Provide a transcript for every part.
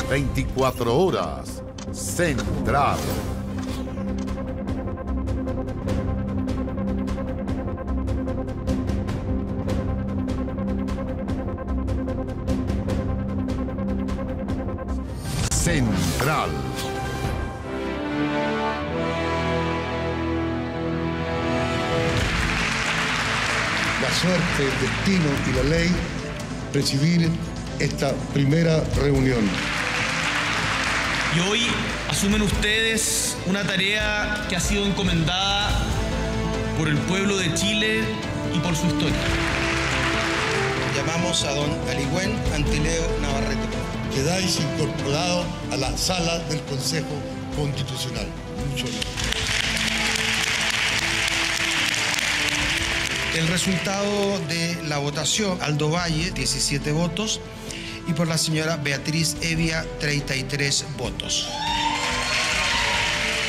24 horas. Central. Central. La suerte, el destino y la ley presidir esta primera reunión. Y hoy asumen ustedes una tarea que ha sido encomendada por el pueblo de Chile y por su historia. Llamamos a don Aligüén Antileo Navarrete. Quedáis incorporados a la sala del Consejo Constitucional. Mucho honor. El resultado de la votación: Aldo Valle, 17 votos, y por la señora Beatriz Evia, 33 votos.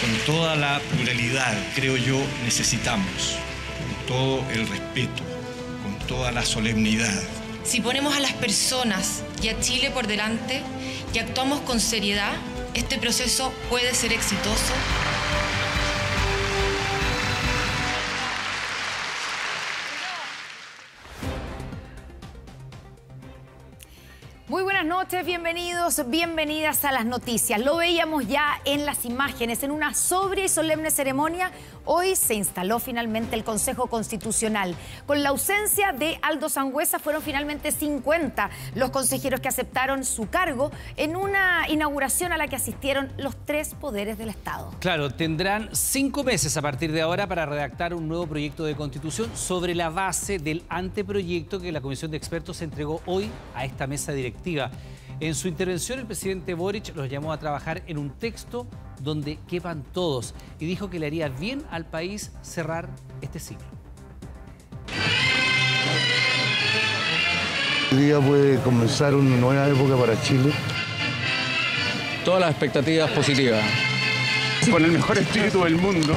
Con toda la pluralidad, creo yo, necesitamos, con todo el respeto, con toda la solemnidad. Si ponemos a las personas y a Chile por delante y actuamos con seriedad, este proceso puede ser exitoso. Muy buenas noches, bienvenidos, bienvenidas a las noticias. Lo veíamos ya en las imágenes, en una sobria y solemne ceremonia. Hoy se instaló finalmente el Consejo Constitucional. Con la ausencia de Aldo Sangüesa fueron finalmente 50 los consejeros que aceptaron su cargo en una inauguración a la que asistieron los tres poderes del Estado. Claro, tendrán 5 meses a partir de ahora para redactar un nuevo proyecto de constitución sobre la base del anteproyecto que la Comisión de Expertos entregó hoy a esta mesa directiva. En su intervención, el presidente Boric los llamó a trabajar en un texto donde quepan todos y dijo que le haría bien al país cerrar este ciclo. Hoy día puede comenzar una nueva época para Chile. Todas las expectativas positivas. Con el mejor espíritu del mundo.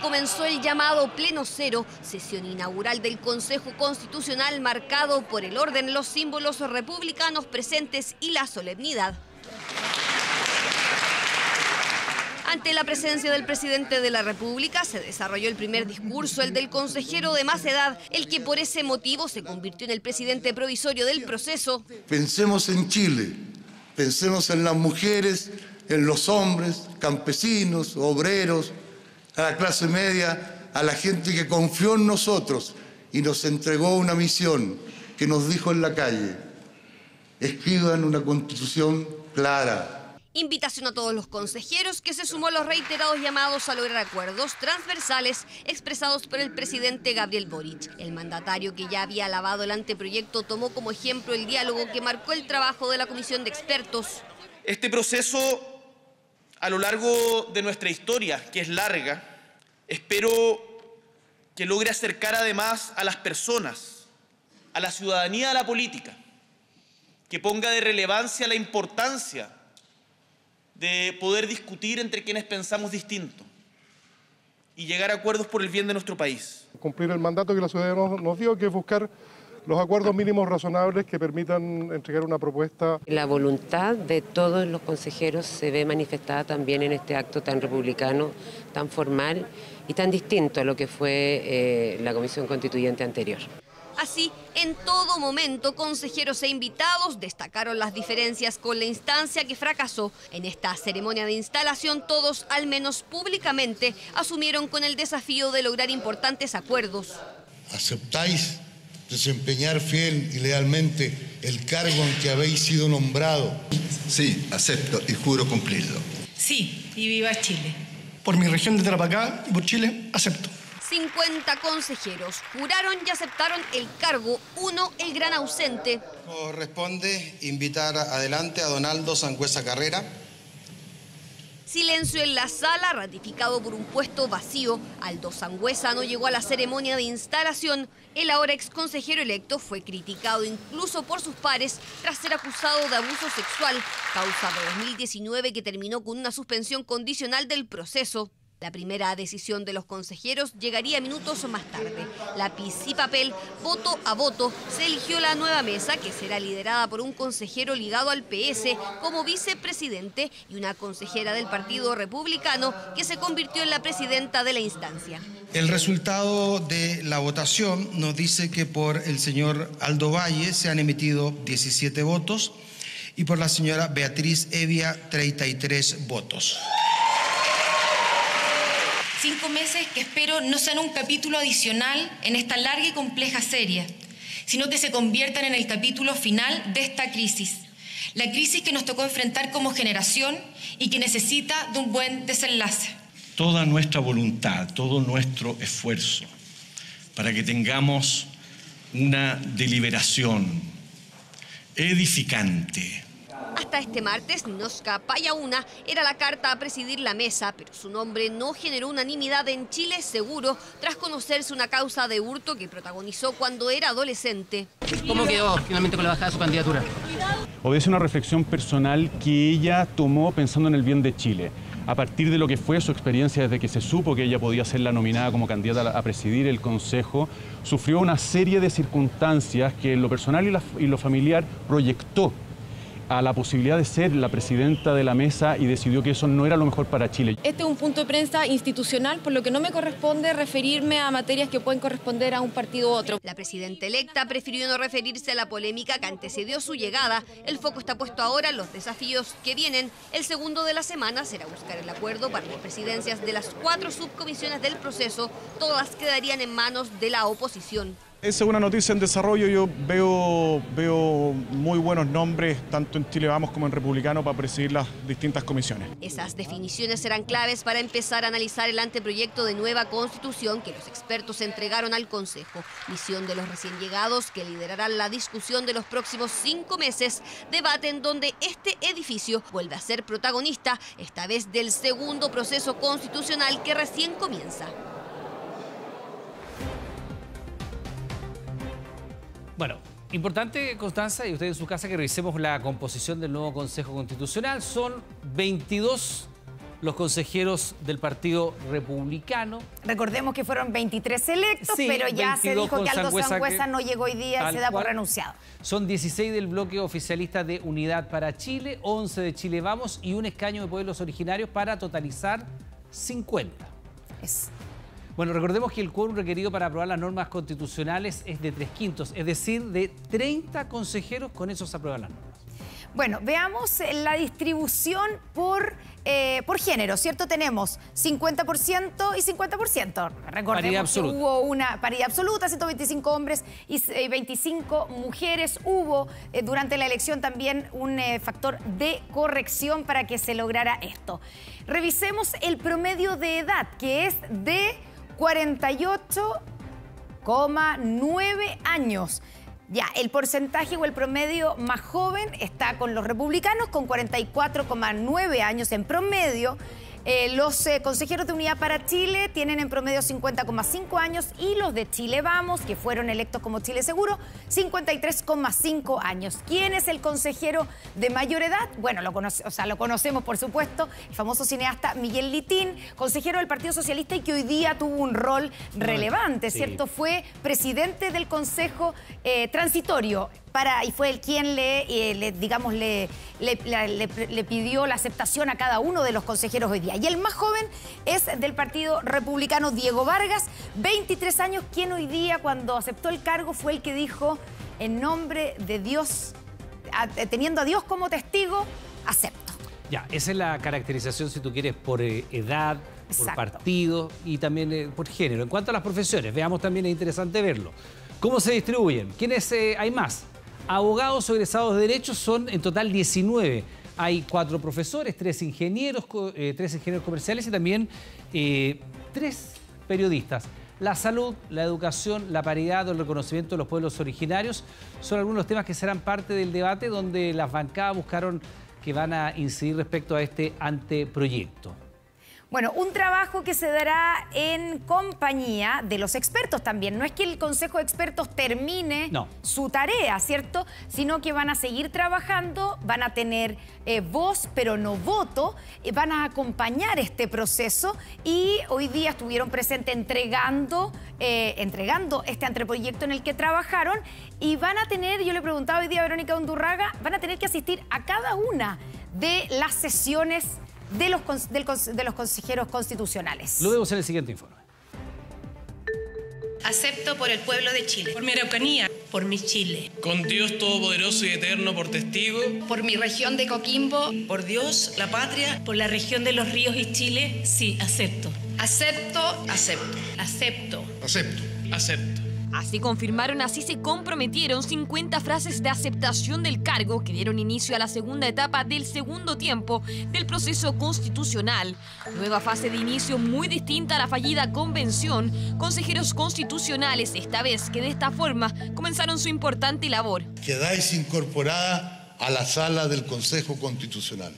Comenzó el llamado Pleno Cero, sesión inaugural del Consejo Constitucional marcado por el orden, los símbolos republicanos presentes y la solemnidad. Ante la presencia del presidente de la República se desarrolló el primer discurso, el del consejero de más edad, el que por ese motivo se convirtió en el presidente provisorio del proceso. Pensemos en Chile, pensemos en las mujeres, en los hombres, campesinos, obreros, a la clase media, a la gente que confió en nosotros y nos entregó una misión, que nos dijo en la calle: escriban una constitución clara. Invitación a todos los consejeros, que se sumó a los reiterados llamados a lograr acuerdos transversales expresados por el presidente Gabriel Boric. El mandatario, que ya había alabado el anteproyecto, tomó como ejemplo el diálogo que marcó el trabajo de la Comisión de Expertos. Este proceso, a lo largo de nuestra historia, que es larga, espero que logre acercar además a las personas, a la ciudadanía, a la política, que ponga de relevancia la importancia de poder discutir entre quienes pensamos distinto y llegar a acuerdos por el bien de nuestro país. Cumplir el mandato que la ciudadanía nos dio, que es buscar los acuerdos mínimos razonables que permitan entregar una propuesta. La voluntad de todos los consejeros se ve manifestada también en este acto tan republicano, tan formal y tan distinto a lo que fue la Comisión Constituyente anterior. Así, en todo momento, consejeros e invitados destacaron las diferencias con la instancia que fracasó. En esta ceremonia de instalación, todos, al menos públicamente, asumieron con el desafío de lograr importantes acuerdos. ¿Aceptáis desempeñar fiel y lealmente el cargo en que habéis sido nombrado? Sí, acepto y juro cumplirlo. Sí, y viva Chile. Por mi región de Tarapacá y por Chile, acepto. 50 consejeros juraron y aceptaron el cargo. Uno, el gran ausente. Corresponde invitar adelante a don Aldo Sangüesa Carrera. Silencio en la sala, ratificado por un puesto vacío. Aldo Sangüesa no llegó a la ceremonia de instalación. El ahora ex consejero electo fue criticado incluso por sus pares tras ser acusado de abuso sexual, causa de 2019 que terminó con una suspensión condicional del proceso. La primera decisión de los consejeros llegaría minutos más tarde. Lápiz y papel, voto a voto, se eligió la nueva mesa que será liderada por un consejero ligado al PS como vicepresidente y una consejera del Partido Republicano que se convirtió en la presidenta de la instancia. El resultado de la votación nos dice que por el señor Aldo Valle se han emitido 17 votos y por la señora Beatriz Evia 33 votos. 5 meses que espero no sean un capítulo adicional en esta larga y compleja serie, sino que se conviertan en el capítulo final de esta crisis. La crisis que nos tocó enfrentar como generación y que necesita de un buen desenlace. Toda nuestra voluntad, todo nuestro esfuerzo para que tengamos una deliberación edificante. Hasta este martes, Ninochka Payauna era la carta a presidir la mesa, pero su nombre no generó unanimidad en Chile Seguro tras conocerse una causa de hurto que protagonizó cuando era adolescente. ¿Cómo quedó finalmente con la bajada de su candidatura? Obedece una reflexión personal que ella tomó pensando en el bien de Chile. A partir de lo que fue su experiencia desde que se supo que ella podía ser la nominada como candidata a presidir el Consejo, sufrió una serie de circunstancias que en lo personal y lo familiar proyectó a la posibilidad de ser la presidenta de la mesa y decidió que eso no era lo mejor para Chile. Este es un punto de prensa institucional, por lo que no me corresponde referirme a materias que pueden corresponder a un partido u otro. La presidenta electa prefirió no referirse a la polémica que antecedió su llegada. El foco está puesto ahora en los desafíos que vienen. El segundo de la semana será buscar el acuerdo para las presidencias de las 4 subcomisiones del proceso. Todas quedarían en manos de la oposición. Esa es una noticia en desarrollo. Yo veo muy buenos nombres, tanto en Chile Vamos como en Republicano, para presidir las distintas comisiones. Esas definiciones serán claves para empezar a analizar el anteproyecto de nueva constitución que los expertos entregaron al Consejo. Misión de los recién llegados que liderarán la discusión de los próximos 5 meses. Debate en donde este edificio vuelve a ser protagonista, esta vez del segundo proceso constitucional que recién comienza. Bueno, importante, Constanza, y ustedes en su casa, que revisemos la composición del nuevo Consejo Constitucional. Son 22 los consejeros del Partido Republicano. Recordemos que fueron 23 electos, sí, pero ya se dijo que Aldo Sangüesa no llegó hoy día y se da por renunciado. Son 16 del bloque oficialista de Unidad para Chile, 11 de Chile Vamos y un escaño de pueblos originarios para totalizar 50. Bueno, recordemos que el quórum requerido para aprobar las normas constitucionales es de 3/5, es decir, de 30 consejeros, con eso se aprueban las normas. Bueno, veamos la distribución por género, ¿cierto? Tenemos 50% y 50%. Recordemos que hubo una paridad absoluta, 125 hombres y 25 mujeres. Hubo durante la elección también un factor de corrección para que se lograra esto. Revisemos el promedio de edad, que es de 48,9 años. Ya, el porcentaje o el promedio más joven está con los republicanos, con 44,9 años en promedio. Los consejeros de Unidad para Chile tienen en promedio 50,5 años y los de Chile Vamos, que fueron electos como Chile Seguro, 53,5 años. ¿Quién es el consejero de mayor edad? Bueno, lo conocemos, por supuesto, el famoso cineasta Miguel Litín, consejero del Partido Socialista y que hoy día tuvo un rol relevante, ¿cierto? Fue presidente del Consejo Transitorio y fue el quien le pidió la aceptación a cada uno de los consejeros hoy día. Y el más joven es del Partido Republicano, Diego Vargas, 23 años, quien hoy día, cuando aceptó el cargo, fue el que dijo, en nombre de Dios, teniendo a Dios como testigo, acepto. Ya, esa es la caracterización, si tú quieres, por edad, por partido y también por género. En cuanto a las profesiones, veamos también, es interesante verlo. ¿Cómo se distribuyen? ¿Quiénes hay más? Abogados o egresados de Derecho son en total 19. Hay 4 profesores, 3 ingenieros comerciales y también 3 periodistas. La salud, la educación, la paridad o el reconocimiento de los pueblos originarios son algunos temas que serán parte del debate donde las bancadas buscaron que van a incidir respecto a este anteproyecto. Bueno, un trabajo que se dará en compañía de los expertos también. No es que el Consejo de Expertos termine su tarea, ¿cierto? Sino que van a seguir trabajando, van a tener voz, pero no voto, van a acompañar este proceso y hoy día estuvieron presentes entregando este anteproyecto en el que trabajaron y van a tener, yo le preguntaba hoy día a Verónica Undurraga, van a tener que asistir a cada una de las sesiones de los consejeros constitucionales. Lo vemos en el siguiente informe. Acepto por el pueblo de Chile, por mi Araucanía, por mi Chile. Con Dios Todopoderoso y Eterno por testigo. Por mi región de Coquimbo. Por Dios, la patria. Por la región de Los Ríos y Chile, sí, acepto. Acepto. Acepto. Acepto. Acepto. Acepto. Así confirmaron, así se comprometieron 50 frases de aceptación del cargo que dieron inicio a la segunda etapa del segundo tiempo del proceso constitucional. Nueva fase de inicio muy distinta a la fallida convención. Consejeros constitucionales, esta vez que de esta forma comenzaron su importante labor. Quedáis incorporada a la sala del Consejo Constitucional.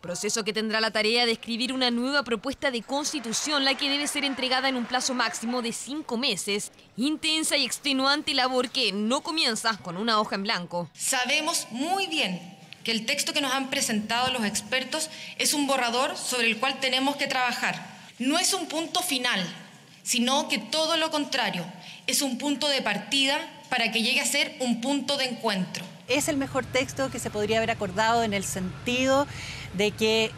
Proceso que tendrá la tarea de escribir una nueva propuesta de constitución, la que debe ser entregada en un plazo máximo de 5 meses. Intensa y extenuante labor que no comienza con una hoja en blanco. Sabemos muy bien que el texto que nos han presentado los expertos es un borrador sobre el cual tenemos que trabajar. No es un punto final, sino que todo lo contrario, es un punto de partida para que llegue a ser un punto de encuentro. Es el mejor texto que se podría haber acordado en el sentido de que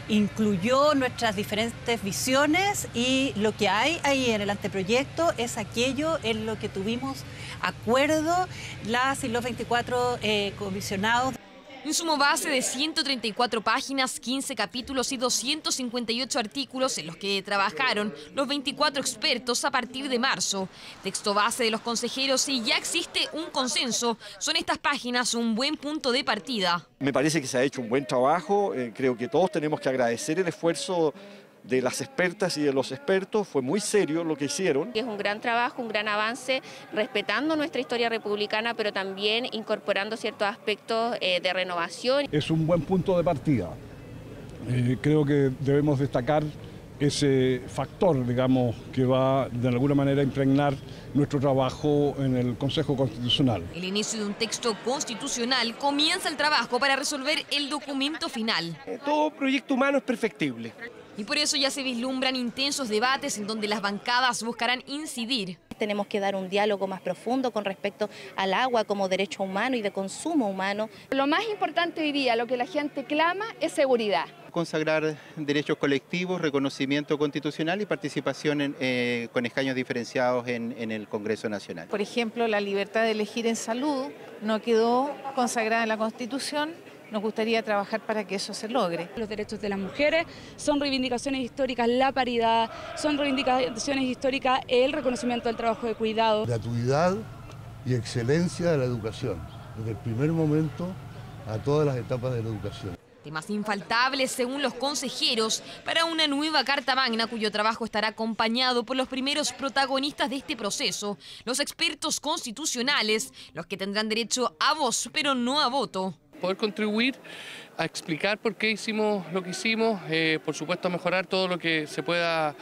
incluyó nuestras diferentes visiones y lo que hay ahí en el anteproyecto es aquello en lo que tuvimos acuerdo las y los 24 comisionados. Insumo base de 134 páginas, 15 capítulos y 258 artículos en los que trabajaron los 24 expertos a partir de marzo. Texto base de los consejeros y ya existe un consenso. Son estas páginas un buen punto de partida. Me parece que se ha hecho un buen trabajo. Creo que todos tenemos que agradecer el esfuerzo de las expertas y de los expertos. Fue muy serio lo que hicieron. Es un gran trabajo, un gran avance, respetando nuestra historia republicana, pero también incorporando ciertos aspectos de renovación. Es un buen punto de partida. Creo que debemos destacar ese factor, digamos, que va de alguna manera a impregnar nuestro trabajo en el Consejo Constitucional. El inicio de un texto constitucional comienza el trabajo para resolver el documento final. Todo proyecto humano es perfectible. Y por eso ya se vislumbran intensos debates en donde las bancadas buscarán incidir. Tenemos que dar un diálogo más profundo con respecto al agua como derecho humano y de consumo humano. Lo más importante hoy día, lo que la gente clama, es seguridad. Consagrar derechos colectivos, reconocimiento constitucional y participación con escaños diferenciados en el Congreso Nacional. Por ejemplo, la libertad de elegir en salud no quedó consagrada en la Constitución. Nos gustaría trabajar para que eso se logre. Los derechos de las mujeres son reivindicaciones históricas, la paridad, son reivindicaciones históricas el reconocimiento del trabajo de cuidado. Gratuidad y excelencia de la educación, desde el primer momento a todas las etapas de la educación. Temas infaltables, según los consejeros, para una nueva Carta Magna cuyo trabajo estará acompañado por los primeros protagonistas de este proceso, los expertos constitucionales, los que tendrán derecho a voz, pero no a voto. Poder contribuir a explicar por qué hicimos lo que hicimos, por supuesto mejorar todo lo que se pueda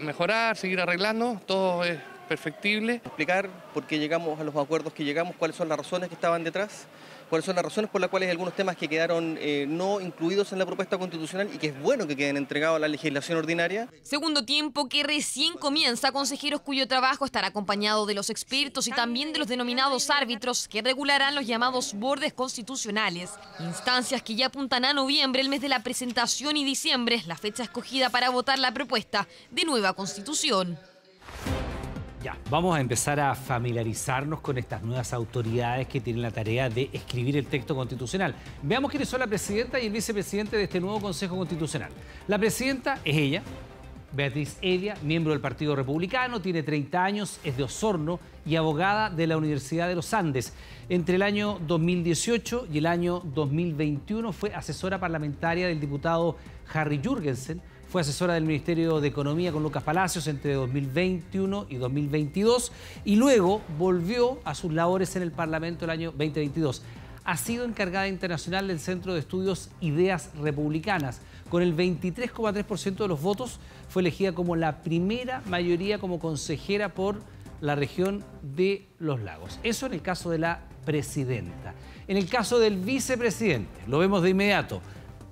mejorar, seguir arreglando, todo es perfectible. Explicar por qué llegamos a los acuerdos que llegamos, cuáles son las razones que estaban detrás, cuáles son las razones por las cuales hay algunos temas que quedaron no incluidos en la propuesta constitucional y que es bueno que queden entregados a la legislación ordinaria. Segundo tiempo que recién comienza, consejeros cuyo trabajo estará acompañado de los expertos y también de los denominados árbitros que regularán los llamados bordes constitucionales. Instancias que ya apuntan a noviembre, el mes de la presentación, y diciembre, la fecha escogida para votar la propuesta de nueva constitución. Ya, vamos a empezar a familiarizarnos con estas nuevas autoridades que tienen la tarea de escribir el texto constitucional. Veamos quiénes son la presidenta y el vicepresidente de este nuevo Consejo Constitucional. La presidenta es ella, Beatriz Evia, miembro del Partido Republicano, tiene 30 años, es de Osorno y abogada de la Universidad de los Andes. Entre el año 2018 y el año 2021 fue asesora parlamentaria del diputado Harry Jürgensen. Fue asesora del Ministerio de Economía con Lucas Palacios entre 2021 y 2022 y luego volvió a sus labores en el Parlamento el año 2022. ha sido encargada internacional del Centro de Estudios Ideas Republicanas. Con el 23,3% de los votos fue elegida como la primera mayoría como consejera por la región de Los Lagos. Eso en el caso de la presidenta. En el caso del vicepresidente, lo vemos de inmediato.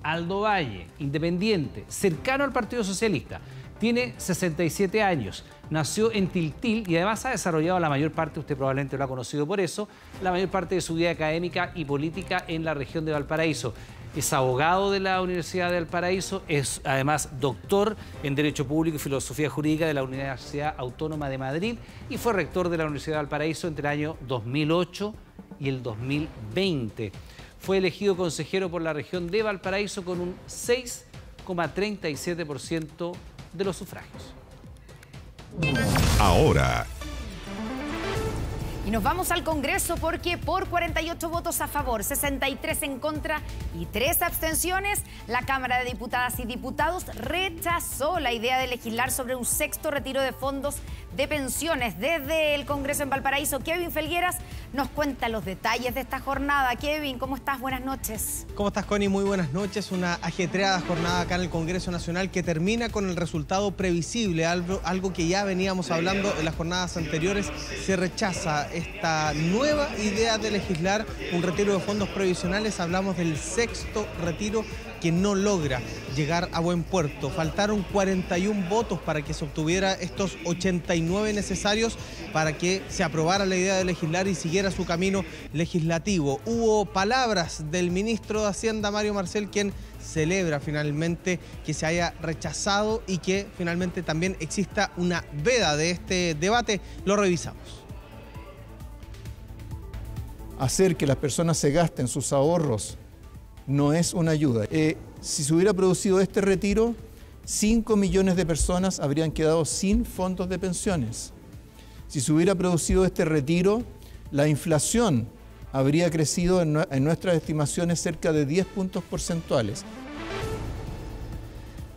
Aldo Valle, independiente, cercano al Partido Socialista. Tiene 67 años, nació en Tiltil y además ha desarrollado la mayor parte, usted probablemente lo ha conocido por eso, la mayor parte de su vida académica y política en la región de Valparaíso. Es abogado de la Universidad de Valparaíso, es además doctor en Derecho Público y Filosofía Jurídica de la Universidad Autónoma de Madrid y fue rector de la Universidad de Valparaíso entre el año 2008 y el 2020. Fue elegido consejero por la región de Valparaíso con un 6,37% de los sufragios. Ahora. Y nos vamos al Congreso porque por 48 votos a favor, 63 en contra y 3 abstenciones, la Cámara de Diputadas y Diputados rechazó la idea de legislar sobre un sexto retiro de fondos de pensiones. Desde el Congreso en Valparaíso, Kevin Felgueras nos cuenta los detalles de esta jornada. Kevin, ¿cómo estás? Buenas noches. ¿Cómo estás, Connie? Muy buenas noches. Una ajetreada jornada acá en el Congreso Nacional que termina con el resultado previsible, algo que ya veníamos hablando en las jornadas anteriores. Se rechaza esta nueva idea de legislar un retiro de fondos previsionales. Hablamos del sexto retiro que no logra llegar a buen puerto. Faltaron 41 votos para que se obtuviera estos 89 necesarios para que se aprobara la idea de legislar y siguiera su camino legislativo. Hubo palabras del ministro de Hacienda, Mario Marcel, quien celebra finalmente que se haya rechazado y que finalmente también exista una veda de este debate. Lo revisamos. Hacer que las personas se gasten sus ahorros no es una ayuda. Si se hubiera producido este retiro, 5 millones de personas habrían quedado sin fondos de pensiones. Si se hubiera producido este retiro, la inflación habría crecido en nuestras estimaciones cerca de 10 puntos porcentuales.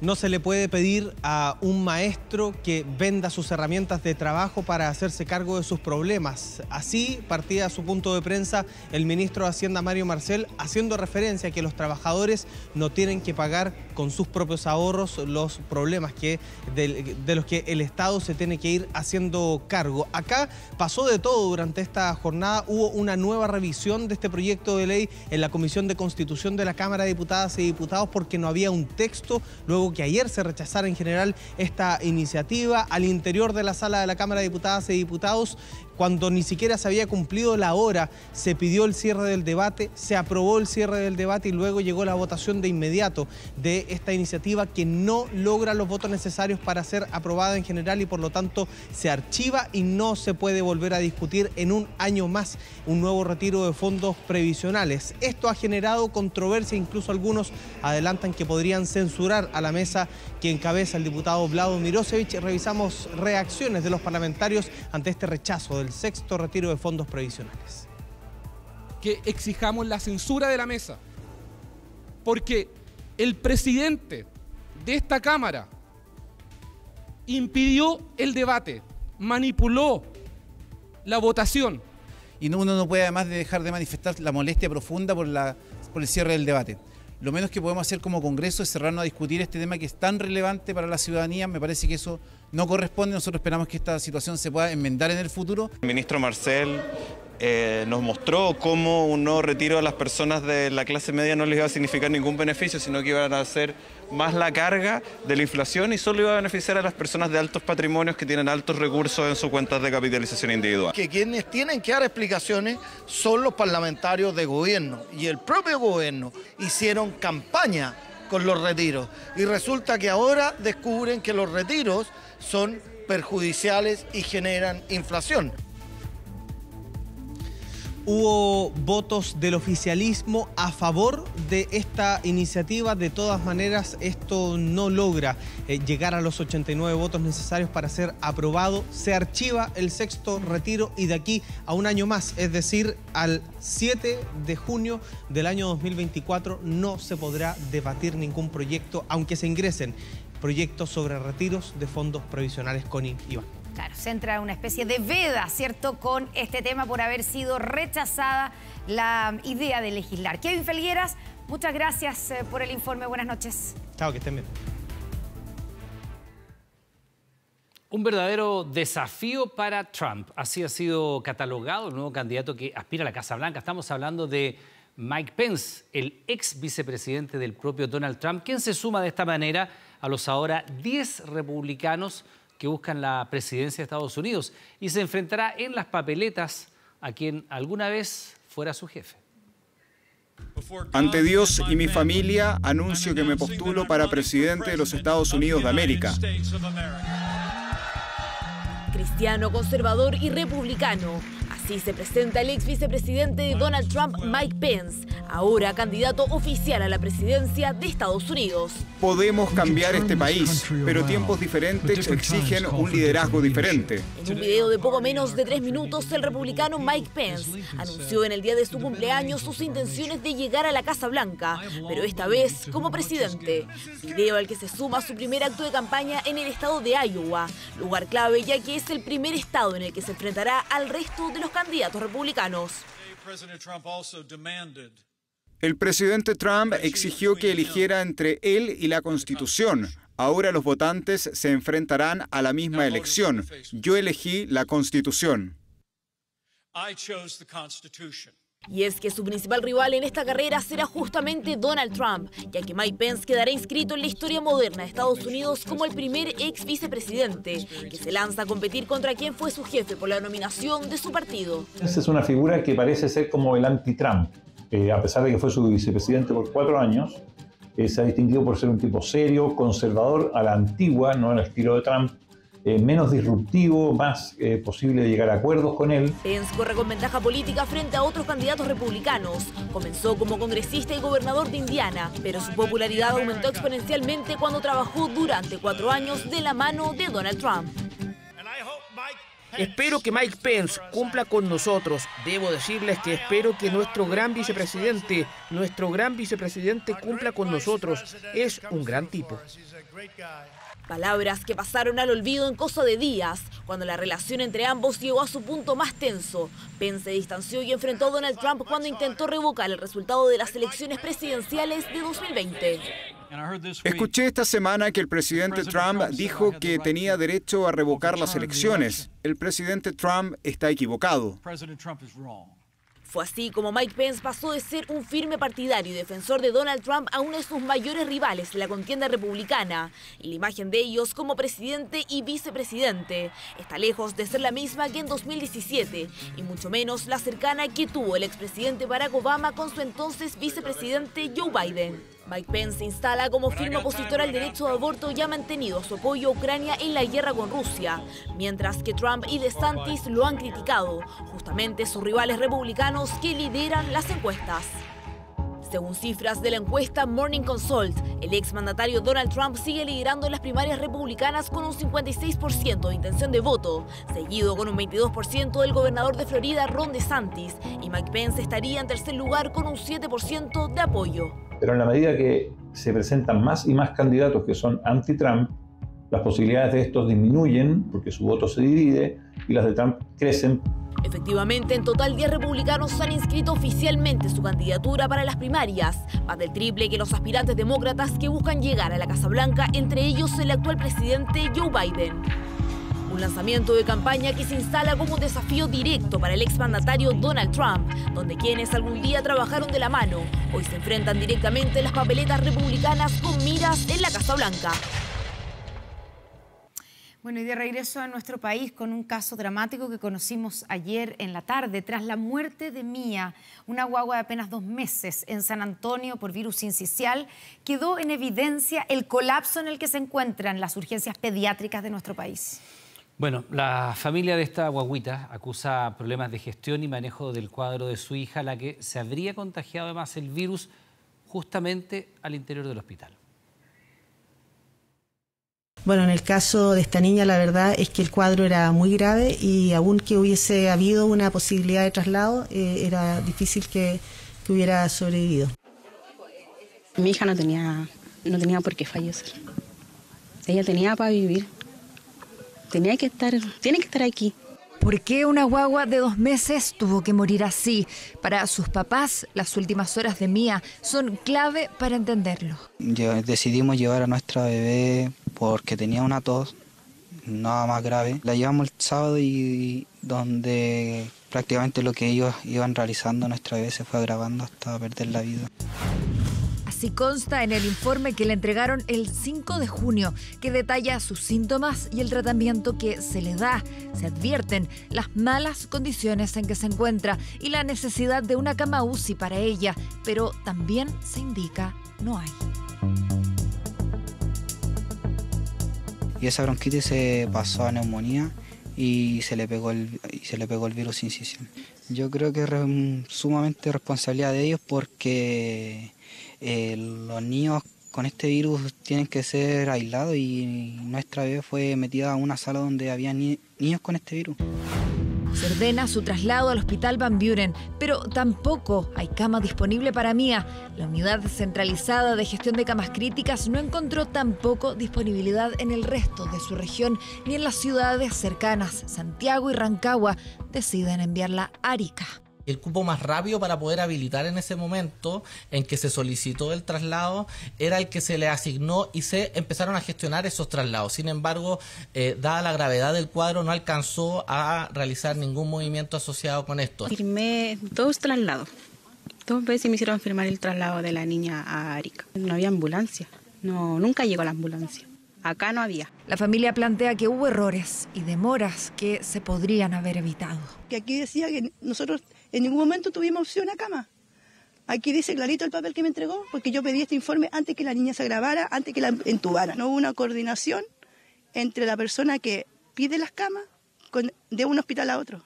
No se le puede pedir a un maestro que venda sus herramientas de trabajo para hacerse cargo de sus problemas. Así partía su punto de prensa el ministro de Hacienda, Mario Marcel, haciendo referencia a que los trabajadores no tienen que pagar con sus propios ahorros los problemas de los que el Estado se tiene que ir haciendo cargo. Acá pasó de todo durante esta jornada. Hubo una nueva revisión de este proyecto de ley en la Comisión de Constitución de la Cámara de Diputadas y Diputados porque no había un texto, luego que ayer se rechazara en general esta iniciativa. Al interior de la sala de la Cámara de Diputadas y Diputados, cuando ni siquiera se había cumplido la hora, se pidió el cierre del debate, se aprobó el cierre del debate y luego llegó la votación de inmediato de esta iniciativa que no logra los votos necesarios para ser aprobada en general y por lo tanto se archiva y no se puede volver a discutir en un año más un nuevo retiro de fondos previsionales. Esto ha generado controversia, incluso algunos adelantan que podrían censurar a la mesa que encabeza el diputado Vlado Mirosevich. Revisamos reacciones de los parlamentarios ante este rechazo del sexto retiro de fondos previsionales. Que exijamos la censura de la mesa, porque el presidente de esta Cámara impidió el debate, manipuló la votación. Y uno no puede además dejar de manifestar la molestia profunda por el cierre del debate. Lo menos que podemos hacer como Congreso es cerrarnos a discutir este tema que es tan relevante para la ciudadanía. Me parece que eso no corresponde. Nosotros esperamos que esta situación se pueda enmendar en el futuro. El ministro Marcel nos mostró cómo un nuevo retiro a las personas de la clase media no les iba a significar ningún beneficio, sino que iban a hacer más la carga de la inflación y solo iba a beneficiar a las personas de altos patrimonios que tienen altos recursos en sus cuentas de capitalización individual. Que quienes tienen que dar explicaciones son los parlamentarios de gobierno y el propio gobierno hicieron campaña con los retiros y resulta que ahora descubren que los retiros son perjudiciales y generan inflación. Hubo votos del oficialismo a favor de esta iniciativa. De todas maneras, esto no logra llegar a los 89 votos necesarios para ser aprobado. Se archiva el sexto retiro y de aquí a un año más, es decir, al 7 de junio del año 2024, no se podrá debatir ningún proyecto, aunque se ingresen proyectos sobre retiros de fondos previsionales. Connie, Iván. Claro, se entra en una especie de veda, ¿cierto?, con este tema por haber sido rechazada la idea de legislar. Kevin Felgueras, muchas gracias por el informe. Buenas noches. Chao, que estén bien. Un verdadero desafío para Trump. Así ha sido catalogado el nuevo candidato que aspira a la Casa Blanca. Estamos hablando de Mike Pence, el ex vicepresidente del propio Donald Trump, quien se suma de esta manera a los ahora 10 republicanos que buscan la presidencia de Estados Unidos y se enfrentará en las papeletas a quien alguna vez fuera su jefe. Ante Dios y mi familia, anuncio que me postulo para presidente de los Estados Unidos de América. Cristiano, conservador y republicano. Así se presenta el ex vicepresidente de Donald Trump, Mike Pence, ahora candidato oficial a la presidencia de Estados Unidos. Podemos cambiar este país, pero tiempos diferentes exigen un liderazgo diferente. En un video de poco menos de 3 minutos, el republicano Mike Pence anunció en el día de su cumpleaños sus intenciones de llegar a la Casa Blanca, pero esta vez como presidente. Video al que se suma su primer acto de campaña en el estado de Iowa, lugar clave ya que es el primer estado en el que se enfrentará al resto de los candidatos republicanos. El presidente Trump exigió que eligiera entre él y la Constitución. Ahora los votantes se enfrentarán a la misma elección. Yo elegí la Constitución. Y es que su principal rival en esta carrera será justamente Donald Trump, ya que Mike Pence quedará inscrito en la historia moderna de Estados Unidos como el primer ex vicepresidente, que se lanza a competir contra quien fue su jefe por la nominación de su partido. Pence es una figura que parece ser como el anti-Trump. A pesar de que fue su vicepresidente por 4 años, se ha distinguido por ser un tipo serio, conservador, a la antigua, no al estilo de Trump, menos disruptivo, más posible de llegar a acuerdos con él. Pence corre con ventaja política frente a otros candidatos republicanos. Comenzó como congresista y gobernador de Indiana, pero su popularidad aumentó exponencialmente cuando trabajó durante 4 años de la mano de Donald Trump. Espero que Mike Pence cumpla con nosotros. Debo decirles que espero que nuestro gran vicepresidente cumpla con nosotros. Es un gran tipo. Palabras que pasaron al olvido en cosa de días, cuando la relación entre ambos llegó a su punto más tenso. Pence se distanció y enfrentó a Donald Trump cuando intentó revocar el resultado de las elecciones presidenciales de 2020. Escuché esta semana que el presidente Trump dijo que tenía derecho a revocar las elecciones. El presidente Trump está equivocado. Fue así como Mike Pence pasó de ser un firme partidario y defensor de Donald Trump a uno de sus mayores rivales en la contienda republicana. Y la imagen de ellos como presidente y vicepresidente está lejos de ser la misma que en 2017 y mucho menos la cercana que tuvo el expresidente Barack Obama con su entonces vicepresidente Joe Biden. Mike Pence se instala como firme opositor al derecho de aborto y ha mantenido su apoyo a Ucrania en la guerra con Rusia, mientras que Trump y DeSantis lo han criticado, justamente sus rivales republicanos que lideran las encuestas. Según cifras de la encuesta Morning Consult, el exmandatario Donald Trump sigue liderando las primarias republicanas con un 56% de intención de voto, seguido con un 22% del gobernador de Florida Ron DeSantis, y Mike Pence estaría en tercer lugar con un 7% de apoyo. Pero en la medida que se presentan más y más candidatos que son anti-Trump, las posibilidades de estos disminuyen porque su voto se divide y las de Trump crecen. Efectivamente, en total 10 republicanos han inscrito oficialmente su candidatura para las primarias, más del triple que los aspirantes demócratas que buscan llegar a la Casa Blanca, entre ellos el actual presidente Joe Biden. Un lanzamiento de campaña que se instala como un desafío directo para el exmandatario Donald Trump, donde quienes algún día trabajaron de la mano, hoy se enfrentan directamente en las papeletas republicanas con miras en la Casa Blanca. Bueno, y de regreso a nuestro país con un caso dramático que conocimos ayer en la tarde. Tras la muerte de Mía, una guagua de apenas 2 meses en San Antonio por virus sincicial, quedó en evidencia el colapso en el que se encuentran las urgencias pediátricas de nuestro país. Bueno, la familia de esta guaguita acusa problemas de gestión y manejo del cuadro de su hija, la que se habría contagiado además el virus justamente al interior del hospital. Bueno, en el caso de esta niña la verdad es que el cuadro era muy grave y aun que hubiese habido una posibilidad de traslado, era difícil que hubiera sobrevivido. Mi hija no tenía por qué fallecer. Ella tenía para vivir. tiene que estar aquí. ¿Por qué una guagua de 2 meses tuvo que morir así? Para sus papás, las últimas horas de Mía son clave para entenderlo. Decidimos llevar a nuestra bebé porque tenía una tos, nada más grave. La llevamos el sábado y donde prácticamente lo que ellos iban realizando, nuestra bebé se fue agravando hasta perder la vida. Así consta en el informe que le entregaron el 5 de junio, que detalla sus síntomas y el tratamiento que se le da. Se advierten las malas condiciones en que se encuentra y la necesidad de una cama UCI para ella, pero también se indica no hay. Y esa bronquitis se pasó a neumonía y se le pegó el virus incisión. Yo creo que es sumamente responsabilidad de ellos porque los niños con este virus tienen que ser aislados y nuestra bebé fue metida a una sala donde había niños con este virus. Se ordena su traslado al Hospital Van Buren, pero tampoco hay cama disponible para Mía. La unidad centralizada de gestión de camas críticas no encontró tampoco disponibilidad en el resto de su región ni en las ciudades cercanas. Santiago y Rancagua deciden enviarla a Arica. El cupo más rápido para poder habilitar en ese momento en que se solicitó el traslado era el que se le asignó y se empezaron a gestionar esos traslados. Sin embargo, dada la gravedad del cuadro, no alcanzó a realizar ningún movimiento asociado con esto. Firmé 2 traslados. 2 veces me hicieron firmar el traslado de la niña a Arica. No había ambulancia. Nunca llegó la ambulancia. Acá no había. La familia plantea que hubo errores y demoras que se podrían haber evitado. Que aquí decía que nosotros en ningún momento tuvimos opción a cama. Aquí dice clarito el papel que me entregó, porque yo pedí este informe antes que la niña se agravara, antes que la entubara. No hubo una coordinación entre la persona que pide las camas de un hospital a otro.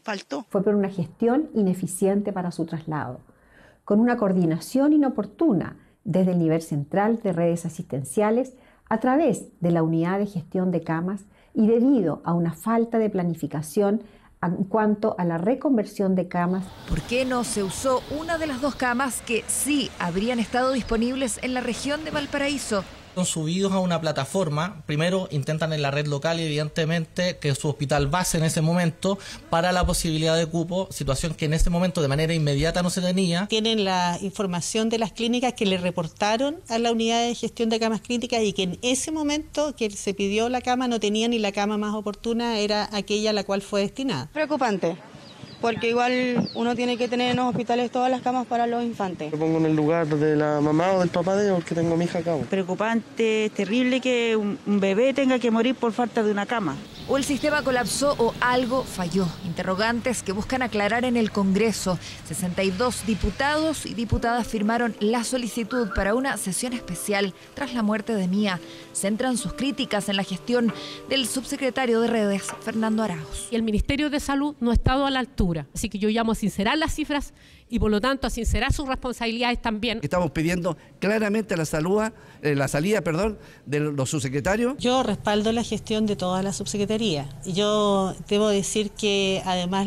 Faltó. Fue por una gestión ineficiente para su traslado, con una coordinación inoportuna desde el nivel central de redes asistenciales a través de la unidad de gestión de camas y debido a una falta de planificación en cuanto a la reconversión de camas. ¿Por qué no se usó una de las 2 camas que sí habrían estado disponibles en la región de Valparaíso? Son subidos a una plataforma, primero intentan en la red local y evidentemente que su hospital base en ese momento para la posibilidad de cupo, situación que en ese momento de manera inmediata no se tenía. Tienen la información de las clínicas que le reportaron a la unidad de gestión de camas críticas y que en ese momento que se pidió la cama no tenían y la cama más oportuna era aquella a la cual fue destinada. Preocupante. Porque igual uno tiene que tener en los hospitales todas las camas para los infantes. Me pongo en el lugar de la mamá o del papá de ellos, porque tengo a mi hija acá. Preocupante, terrible que un bebé tenga que morir por falta de una cama. ¿O el sistema colapsó o algo falló? Interrogantes que buscan aclarar en el Congreso. 62 diputados y diputadas firmaron la solicitud para una sesión especial tras la muerte de Mía. Centran sus críticas en la gestión del subsecretario de Redes, Fernando Arauz. Y el Ministerio de Salud no ha estado a la altura. Así que yo llamo a sincerar las cifras y por lo tanto a sincerar sus responsabilidades también. Estamos pidiendo claramente la salida de los subsecretarios. Yo respaldo la gestión de toda la subsecretaría. Yo debo decir que además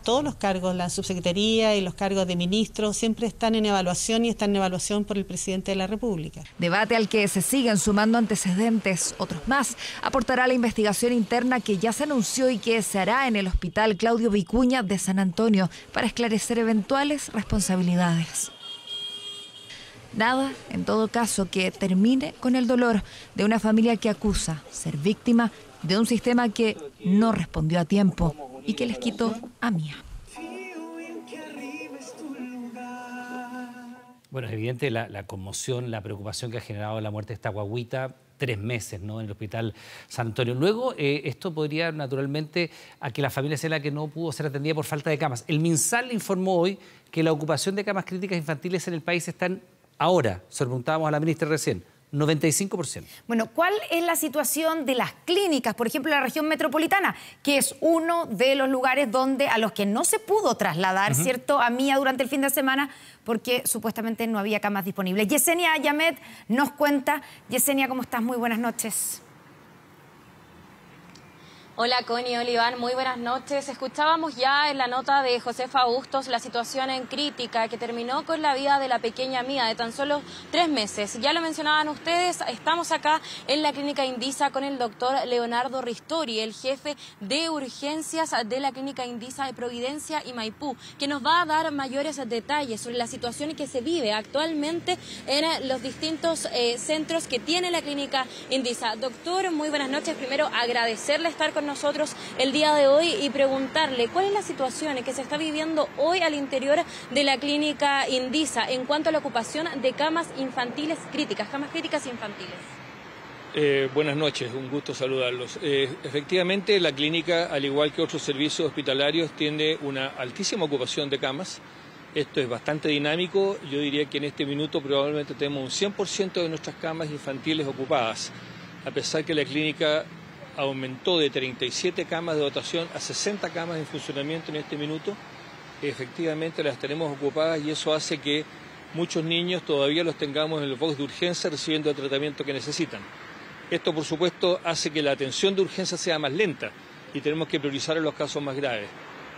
todos los cargos, la subsecretaría y los cargos de ministros siempre están en evaluación y están en evaluación por el presidente de la República. Debate al que se siguen sumando antecedentes, otros más. Aportará la investigación interna que ya se anunció y que se hará en el Hospital Claudio Vicuña de San Antonio para esclarecer eventuales responsabilidades. Nada, en todo caso, que termine con el dolor de una familia que acusa ser víctima de un sistema que no respondió a tiempo y que les quitó a Mía. Bueno, es evidente la conmoción, la preocupación que ha generado la muerte de esta guagüita. 3 meses, ¿no?, en el Hospital San Antonio. Luego, esto podría naturalmente a que la familia sea la que no pudo ser atendida por falta de camas. El MinSal informó hoy que la ocupación de camas críticas infantiles en el país están ahora, se lo preguntábamos a la ministra recién, 95%. Bueno, ¿cuál es la situación de las clínicas, por ejemplo, en la región metropolitana, que es uno de los lugares donde a los que no se pudo trasladar, ¿cierto?, a Mía durante el fin de semana, porque supuestamente no había camas disponibles? Yesenia Ayamet nos cuenta. Yesenia, ¿cómo estás? Muy buenas noches. Hola Connie, hola Iván, muy buenas noches. Escuchábamos ya en la nota de Josefa Bustos la situación en crítica que terminó con la vida de la pequeña Mía de tan solo 3 meses. Ya lo mencionaban ustedes, estamos acá en la clínica Indisa con el doctor Leonardo Ristori, el jefe de urgencias de la clínica Indisa de Providencia y Maipú, que nos va a dar mayores detalles sobre la situación que se vive actualmente en los distintos centros que tiene la clínica Indisa. Doctor, muy buenas noches. Primero, agradecerle estar con nosotros el día de hoy y preguntarle cuál es la situación que se está viviendo hoy al interior de la clínica Indisa en cuanto a la ocupación de camas infantiles críticas, camas críticas infantiles. Buenas noches, un gusto saludarlos. Efectivamente, la clínica, al igual que otros servicios hospitalarios, tiene una altísima ocupación de camas. Esto es bastante dinámico. Yo diría que en este minuto probablemente tenemos un 100% de nuestras camas infantiles ocupadas, a pesar que la clínica aumentó de 37 camas de dotación a 60 camas en funcionamiento en este minuto. Efectivamente las tenemos ocupadas y eso hace que muchos niños todavía los tengamos en el box de urgencia recibiendo el tratamiento que necesitan. Esto, por supuesto, hace que la atención de urgencia sea más lenta y tenemos que priorizar en los casos más graves.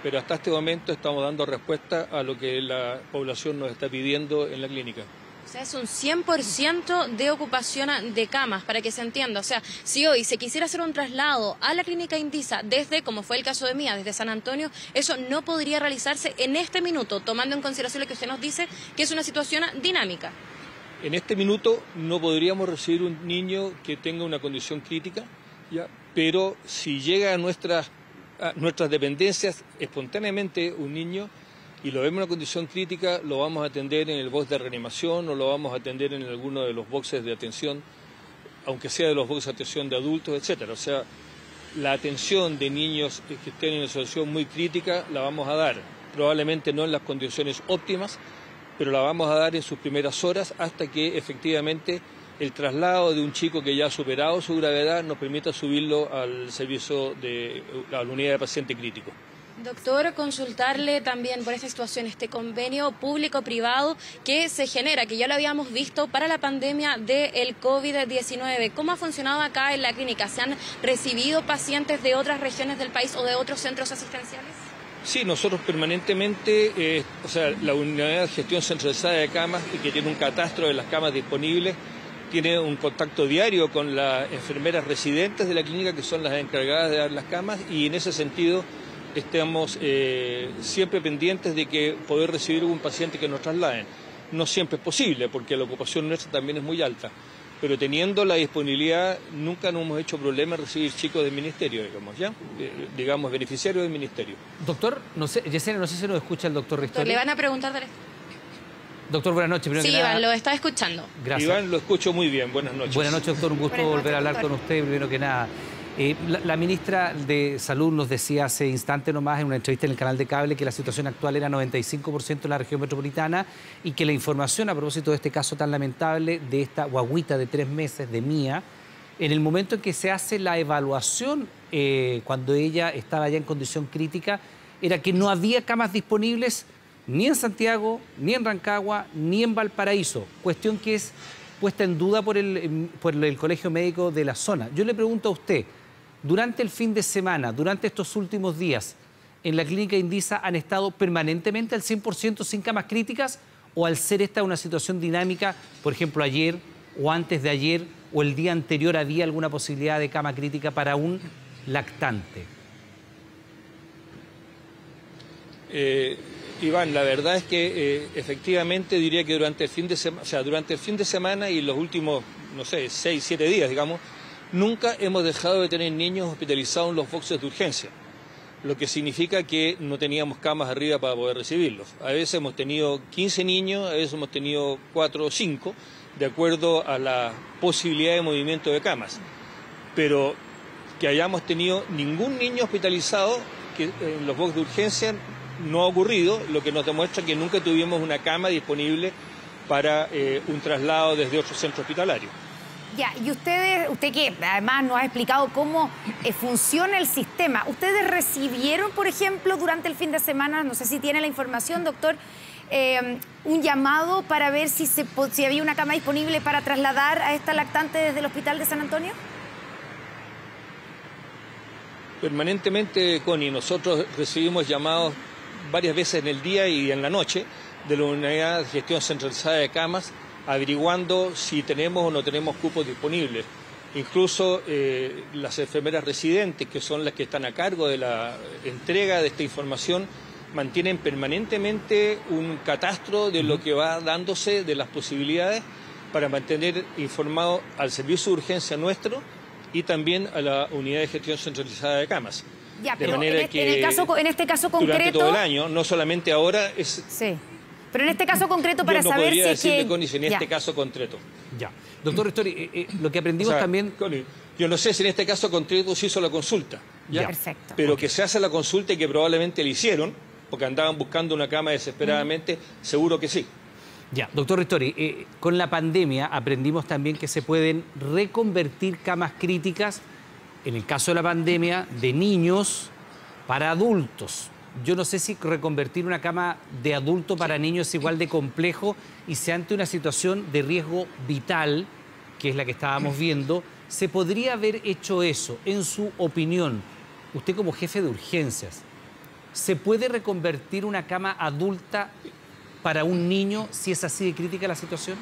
Pero hasta este momento estamos dando respuesta a lo que la población nos está pidiendo en la clínica. O sea, es un 100% de ocupación de camas, para que se entienda. O sea, si hoy se quisiera hacer un traslado a la clínica Indisa desde, como fue el caso de Mía, desde San Antonio, eso no podría realizarse en este minuto, tomando en consideración lo que usted nos dice, que es una situación dinámica. En este minuto no podríamos recibir un niño que tenga una condición crítica, ¿ya? Pero si llega a nuestras dependencias espontáneamente un niño y lo vemos en una condición crítica, lo vamos a atender en el box de reanimación o lo vamos a atender en alguno de los boxes de atención, aunque sea de los boxes de atención de adultos, etcétera. O sea, la atención de niños que estén en una situación muy crítica la vamos a dar, probablemente no en las condiciones óptimas, pero la vamos a dar en sus primeras horas hasta que efectivamente el traslado de un chico que ya ha superado su gravedad nos permita subirlo al servicio a la unidad de paciente crítico. Doctor, consultarle también por esta situación, este convenio público-privado que se genera, que ya lo habíamos visto para la pandemia del COVID-19. ¿Cómo ha funcionado acá en la clínica? ¿Se han recibido pacientes de otras regiones del país o de otros centros asistenciales? Sí, nosotros permanentemente, la unidad de gestión centralizada de camas, que tiene un catastro de las camas disponibles, tiene un contacto diario con las enfermeras residentes de la clínica, que son las encargadas de dar las camas, y en ese sentido estamos siempre pendientes de que poder recibir un paciente que nos trasladen. No siempre es posible, porque la ocupación nuestra también es muy alta, pero teniendo la disponibilidad, nunca nos hemos hecho problema en recibir chicos del ministerio, digamos, beneficiarios del ministerio. Doctor, no sé, Yesenia, no sé si nos escucha el doctor Ristori. Le van a preguntar de... Doctor, buenas noches. Sí, Iván, lo está escuchando. Gracias. Iván, lo escucho muy bien. Buenas noches. Buenas noches, doctor. Un gusto volver a hablar con usted, primero que nada. La ministra de Salud nos decía hace instante nomás en una entrevista en el canal de cable que la situación actual era 95% en la región metropolitana y que la información a propósito de este caso tan lamentable de esta guaguita de 3 meses de Mía, en el momento en que se hace la evaluación cuando ella estaba ya en condición crítica, era que no había camas disponibles ni en Santiago, ni en Rancagua, ni en Valparaíso, cuestión que es puesta en duda por el Colegio Médico de la zona. Yo le pregunto a usted, durante el fin de semana, durante estos últimos días, ¿en la clínica Indisa han estado permanentemente al 100% sin camas críticas o al ser esta una situación dinámica, por ejemplo, ayer o antes de ayer o el día anterior había alguna posibilidad de cama crítica para un lactante? Iván, la verdad es que efectivamente diría que durante el fin de semana y los últimos, 6, 7 días, digamos, nunca hemos dejado de tener niños hospitalizados en los boxes de urgencia, lo que significa que no teníamos camas arriba para poder recibirlos. A veces hemos tenido 15 niños, a veces hemos tenido 4 o 5, de acuerdo a la posibilidad de movimiento de camas. Pero que hayamos tenido ningún niño hospitalizado en los boxes de urgencia no ha ocurrido, lo que nos demuestra que nunca tuvimos una cama disponible para un traslado desde otro centro hospitalario. Ya, y usted que además nos ha explicado cómo funciona el sistema, ¿ustedes recibieron, por ejemplo, durante el fin de semana, no sé si tiene la información, doctor, un llamado para ver si había una cama disponible para trasladar a esta lactante desde el hospital de San Antonio? Permanentemente, Connie, nosotros recibimos llamados varias veces en el día y en la noche de la Unidad de Gestión Centralizada de Camas, averiguando si tenemos o no tenemos cupos disponibles. Incluso las enfermeras residentes, que son las que están a cargo de la entrega de esta información, mantienen permanentemente un catastro de lo que va dándose, de las posibilidades, para mantener informado al servicio de urgencia nuestro y también a la Unidad de Gestión Centralizada de Camas. Ya, de pero manera en este caso concreto... Durante todo el año, no solamente ahora es... Sí. Pero en este caso concreto, para yo no saber podría si decirle, es que... Connie, si en este caso concreto. Ya. Doctor Ristori, lo que aprendimos también... Connie, yo no sé si en este caso concreto se hizo la consulta. ¿ya? Perfecto. Pero que se hace la consulta y que probablemente la hicieron, porque andaban buscando una cama desesperadamente, seguro que sí. Ya, doctor Ristori, con la pandemia aprendimos también que se pueden reconvertir camas críticas, en el caso de la pandemia, de niños para adultos. Yo no sé si reconvertir una cama de adulto para niños es igual de complejo y si ante una situación de riesgo vital, que es la que estábamos viendo, ¿se podría haber hecho eso? En su opinión, usted como jefe de urgencias, ¿se puede reconvertir una cama adulta para un niño si es así de crítica la situación?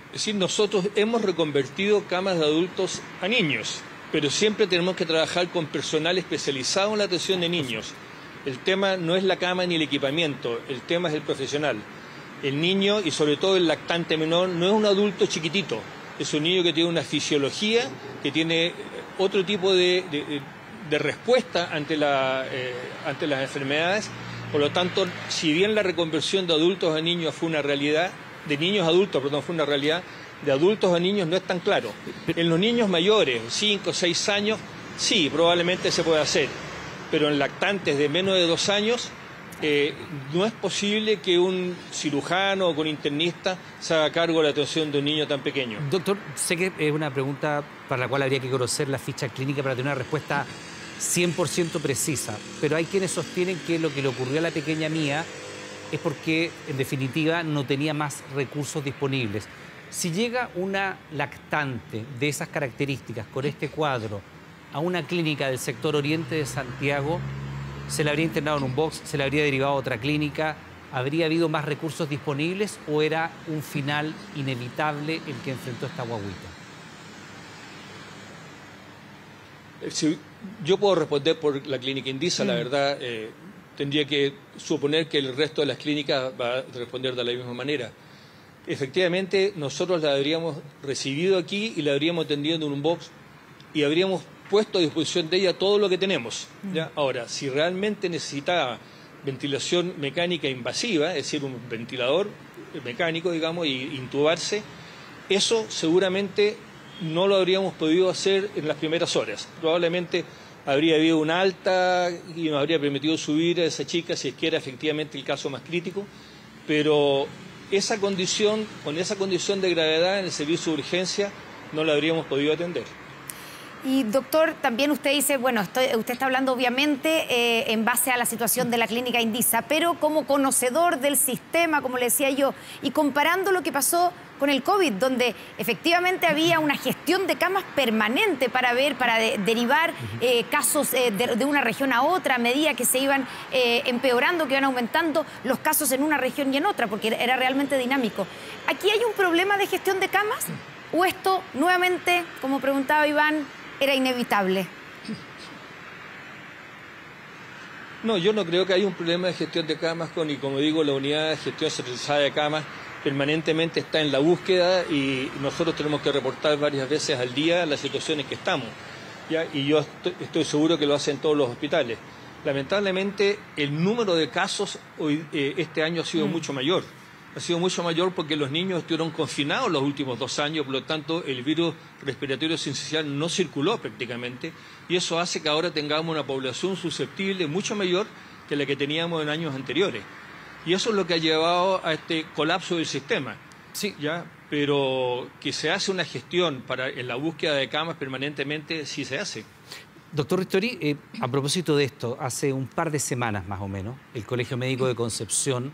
Es decir, nosotros hemos reconvertido camas de adultos a niños, pero siempre tenemos que trabajar con personal especializado en la atención de niños. El tema no es la cama ni el equipamiento, el tema es el profesional. El niño, y sobre todo el lactante menor, no es un adulto chiquitito, es un niño que tiene una fisiología, que tiene otro tipo de respuesta ante las enfermedades. Por lo tanto, si bien la reconversión de adultos a niños fue una realidad, de niños a adultos, perdón, fue una realidad, de adultos a niños no es tan claro. En los niños mayores, 5 o 6 años, sí, probablemente se puede hacer, pero en lactantes de menos de 2 años, no es posible que un cirujano o un internista se haga cargo de la atención de un niño tan pequeño. Doctor, sé que es una pregunta para la cual habría que conocer la ficha clínica para tener una respuesta 100% precisa, pero hay quienes sostienen que lo que le ocurrió a la pequeña Mía es porque, en definitiva, no tenía más recursos disponibles. Si llega una lactante de esas características, con este cuadro, a una clínica del sector oriente de Santiago, ¿se le habría internado en un box? ¿Se le habría derivado a otra clínica? ¿Habría habido más recursos disponibles o era un final inevitable el que enfrentó esta guaguita? Si yo puedo responder por la clínica Indisa, la verdad, tendría que suponer que el resto de las clínicas va a responder de la misma manera. Efectivamente, nosotros la habríamos recibido aquí y la habríamos atendido en un box y habríamos puesto a disposición de ella todo lo que tenemos. ¿ya? Ahora, si realmente necesitaba ventilación mecánica invasiva, es decir, un ventilador mecánico, digamos, y intubarse, eso seguramente no lo habríamos podido hacer en las primeras horas. Probablemente habría habido una alta y nos habría permitido subir a esa chica si es que era efectivamente el caso más crítico, pero esa condición, con esa condición de gravedad en el servicio de urgencia no la habríamos podido atender. Y doctor, también usted dice, bueno, usted está hablando obviamente en base a la situación de la clínica Indisa, pero como conocedor del sistema, como le decía yo, y comparando lo que pasó con el COVID, donde efectivamente había una gestión de camas permanente para derivar casos de una región a otra, a medida que se iban empeorando, que iban aumentando los casos en una región y en otra, porque era realmente dinámico. ¿Aquí hay un problema de gestión de camas? ¿O esto, nuevamente, como preguntaba Iván, era inevitable? No, yo no creo que haya un problema de gestión de camas, y como digo, la unidad de gestión centralizada de camas permanentemente está en la búsqueda y nosotros tenemos que reportar varias veces al día las situaciones que estamos. ¿ya? Y yo estoy seguro que lo hacen todos los hospitales. Lamentablemente, el número de casos este año ha sido mucho mayor. Ha sido mucho mayor porque los niños estuvieron confinados los últimos 2 años, por lo tanto el virus respiratorio sincicial no circuló prácticamente y eso hace que ahora tengamos una población susceptible mucho mayor que la que teníamos en años anteriores. Y eso es lo que ha llevado a este colapso del sistema. Sí, ya, pero que se hace una gestión en la búsqueda de camas permanentemente, sí se hace. Doctor Ristori, a propósito de esto, hace un par de semanas más o menos, el Colegio Médico de Concepción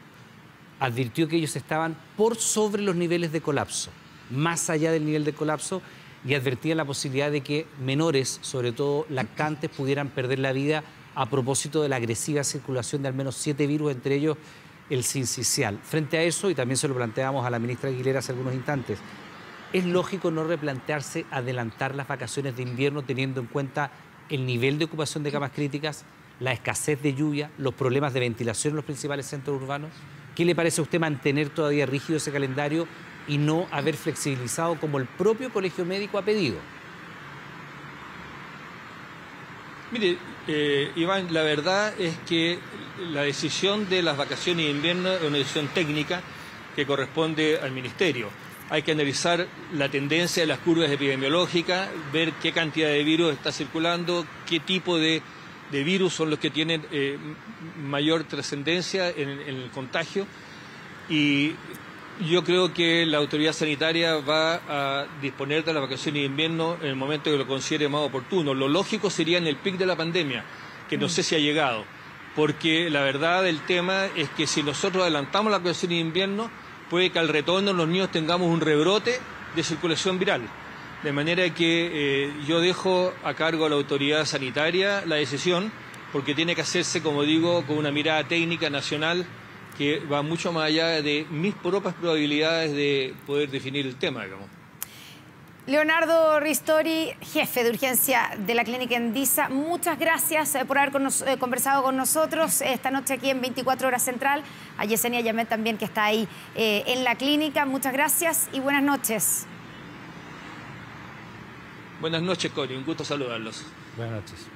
advirtió que ellos estaban por sobre los niveles de colapso, más allá del nivel de colapso, y advertían la posibilidad de que menores, sobre todo lactantes, pudieran perder la vida a propósito de la agresiva circulación de al menos 7 virus, entre ellos el sincicial. Frente a eso, y también se lo planteábamos a la ministra Aguilera hace algunos instantes, ¿es lógico no replantearse adelantar las vacaciones de invierno teniendo en cuenta el nivel de ocupación de camas críticas, la escasez de lluvia, los problemas de ventilación en los principales centros urbanos? ¿Qué le parece a usted mantener todavía rígido ese calendario y no haber flexibilizado como el propio Colegio Médico ha pedido? Mire, Iván, la verdad es que la decisión de las vacaciones de invierno es una decisión técnica que corresponde al Ministerio. Hay que analizar la tendencia de las curvas epidemiológicas, ver qué cantidad de virus está circulando, qué tipo de virus son los que tienen mayor trascendencia en el contagio. Y yo creo que la autoridad sanitaria va a disponer de las vacaciones de invierno en el momento que lo considere más oportuno. Lo lógico sería en el pic de la pandemia, que no sé si ha llegado, porque la verdad del tema es que si nosotros adelantamos las vacaciones de invierno, puede que al retorno los niños tengamos un rebrote de circulación viral. De manera que yo dejo a cargo a la autoridad sanitaria la decisión, porque tiene que hacerse, como digo, con una mirada técnica nacional que va mucho más allá de mis propias probabilidades de poder definir el tema, digamos. Leonardo Ristori, jefe de urgencia de la Clínica Endesa, muchas gracias por haber conversado con nosotros esta noche aquí en 24 Horas Central. A Yesenia Yamet también, que está ahí en la clínica. Muchas gracias y buenas noches. Buenas noches, Cori. Un gusto saludarlos. Buenas noches.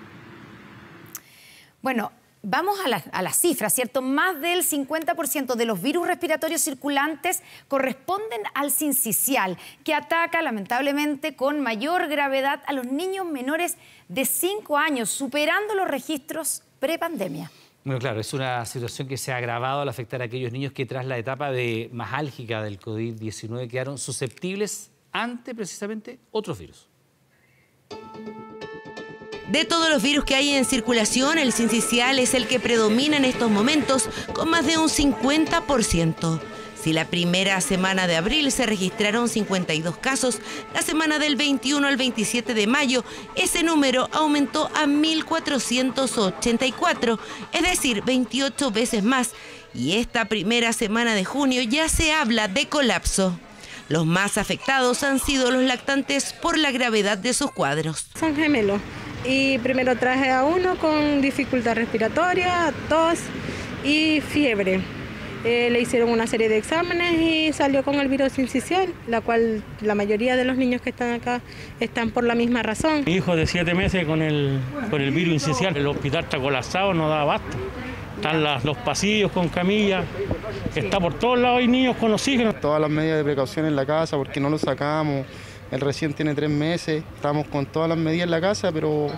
Bueno, vamos a las cifras, ¿cierto? Más del 50% de los virus respiratorios circulantes corresponden al sincicial, que ataca lamentablemente con mayor gravedad a los niños menores de 5 años, superando los registros prepandemia. Bueno, claro, es una situación que se ha agravado al afectar a aquellos niños que tras la etapa más álgida del COVID-19 quedaron susceptibles ante precisamente otros virus. De todos los virus que hay en circulación, el sincicial es el que predomina en estos momentos con más de un 50%. Si la primera semana de abril se registraron 52 casos, la semana del 21 al 27 de mayo ese número aumentó a 1.484, es decir, 28 veces más. Y esta primera semana de junio ya se habla de colapso. Los más afectados han sido los lactantes por la gravedad de sus cuadros. Son gemelos. Y primero traje a uno con dificultad respiratoria, tos y fiebre. Le hicieron una serie de exámenes y salió con el virus sincicial, la cual la mayoría de los niños que están acá están por la misma razón. Mi hijo de 7 meses con el virus sincicial, el hospital está colapsado, no da abasto. Están los pasillos con camillas, está por todos lados, hay niños con oxígeno. Todas las medidas de precaución en la casa porque no lo sacamos. Él recién tiene 3 meses, estamos con todas las medidas en la casa, pero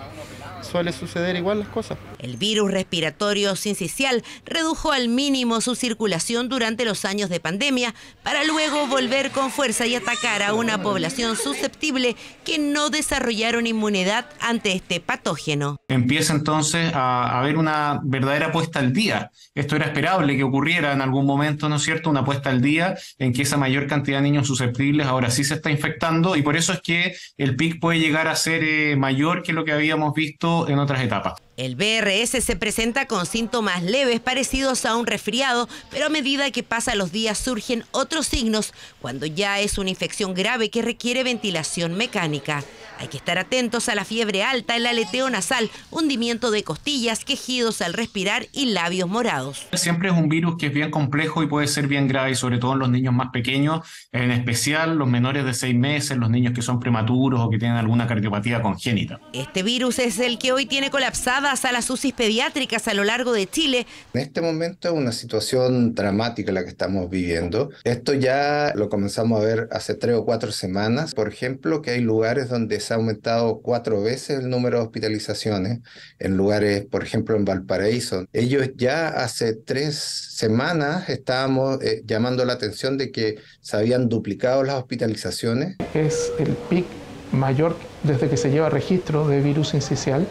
suele suceder igual las cosas. El virus respiratorio sincicial redujo al mínimo su circulación durante los años de pandemia para luego volver con fuerza y atacar a una población susceptible que no desarrollaron inmunidad ante este patógeno. Empieza entonces a haber una verdadera puesta al día. Esto era esperable que ocurriera en algún momento, ¿no es cierto? Una puesta al día en que esa mayor cantidad de niños susceptibles ahora sí se está infectando y por eso es que el pic puede llegar a ser mayor que lo que habíamos visto en otras etapas. El BRS se presenta con síntomas leves parecidos a un resfriado, pero a medida que pasan los días surgen otros signos cuando ya es una infección grave que requiere ventilación mecánica. Hay que estar atentos a la fiebre alta, el aleteo nasal, hundimiento de costillas, quejidos al respirar y labios morados. Siempre es un virus que es bien complejo y puede ser bien grave, sobre todo en los niños más pequeños, en especial los menores de 6 meses, los niños que son prematuros o que tienen alguna cardiopatía congénita. Este virus es el que hoy tiene colapsadas a las UCIs pediátricas a lo largo de Chile. En este momento es una situación dramática la que estamos viviendo. Esto ya lo comenzamos a ver hace 3 o 4 semanas. Por ejemplo, que hay lugares donde se ha aumentado 4 veces el número de hospitalizaciones, en lugares, por ejemplo, en Valparaíso. Ellos ya hace 3 semanas estábamos llamando la atención de que se habían duplicado las hospitalizaciones. Es el pic mayor desde que se lleva registro de virus sincicial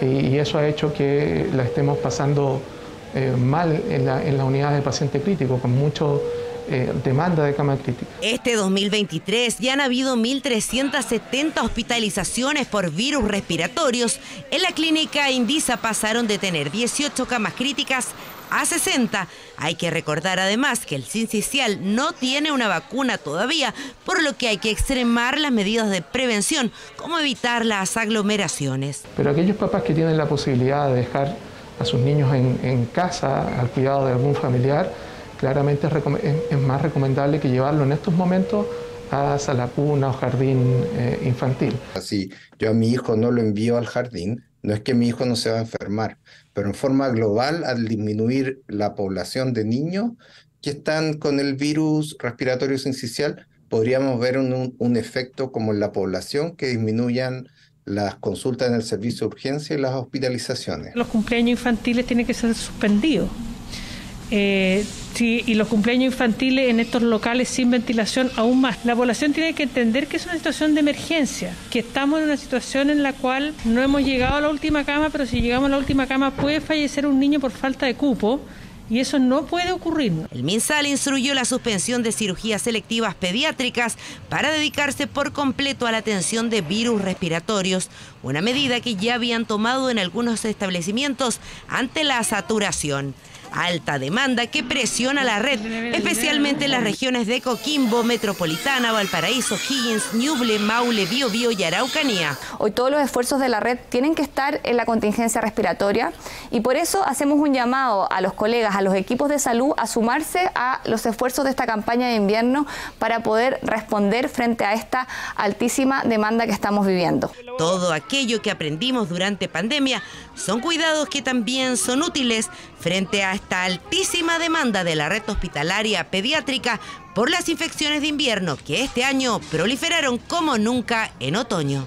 y eso ha hecho que la estemos pasando mal en la unidad de paciente crítico, con muchos demanda de cama crítica. Este 2023 ya han habido 1.370 hospitalizaciones por virus respiratorios. En la clínica Indisa pasaron de tener 18 camas críticas a 60. Hay que recordar además que el sincicial no tiene una vacuna todavía, por lo que hay que extremar las medidas de prevención, como evitar las aglomeraciones. Pero aquellos papás que tienen la posibilidad de dejar a sus niños en casa al cuidado de algún familiar, claramente es más recomendable que llevarlo en estos momentos a sala cuna o jardín infantil. Si yo a mi hijo no lo envío al jardín, no es que mi hijo no se va a enfermar, pero en forma global, al disminuir la población de niños que están con el virus respiratorio sincicial, podríamos ver un efecto como en la población, que disminuyan las consultas en el servicio de urgencia y las hospitalizaciones. Los cumpleaños infantiles tienen que ser suspendidos. Y los cumpleaños infantiles en estos locales sin ventilación aún más. La población tiene que entender que es una situación de emergencia, que estamos en una situación en la cual no hemos llegado a la última cama, pero si llegamos a la última cama puede fallecer un niño por falta de cupo. Y eso no puede ocurrir. El MinSal instruyó la suspensión de cirugías selectivas pediátricas para dedicarse por completo a la atención de virus respiratorios, una medida que ya habían tomado en algunos establecimientos ante la saturación. Alta demanda que presiona la red, especialmente en las regiones de Coquimbo, Metropolitana, Valparaíso, Higgins, Ñuble, Maule, Biobío y Araucanía. Hoy todos los esfuerzos de la red tienen que estar en la contingencia respiratoria y por eso hacemos un llamado a los colegas, a los equipos de salud a sumarse a los esfuerzos de esta campaña de invierno para poder responder frente a esta altísima demanda que estamos viviendo. Todo aquello que aprendimos durante pandemia son cuidados que también son útiles frente a esta altísima demanda de la red hospitalaria pediátrica por las infecciones de invierno que este año proliferaron como nunca en otoño.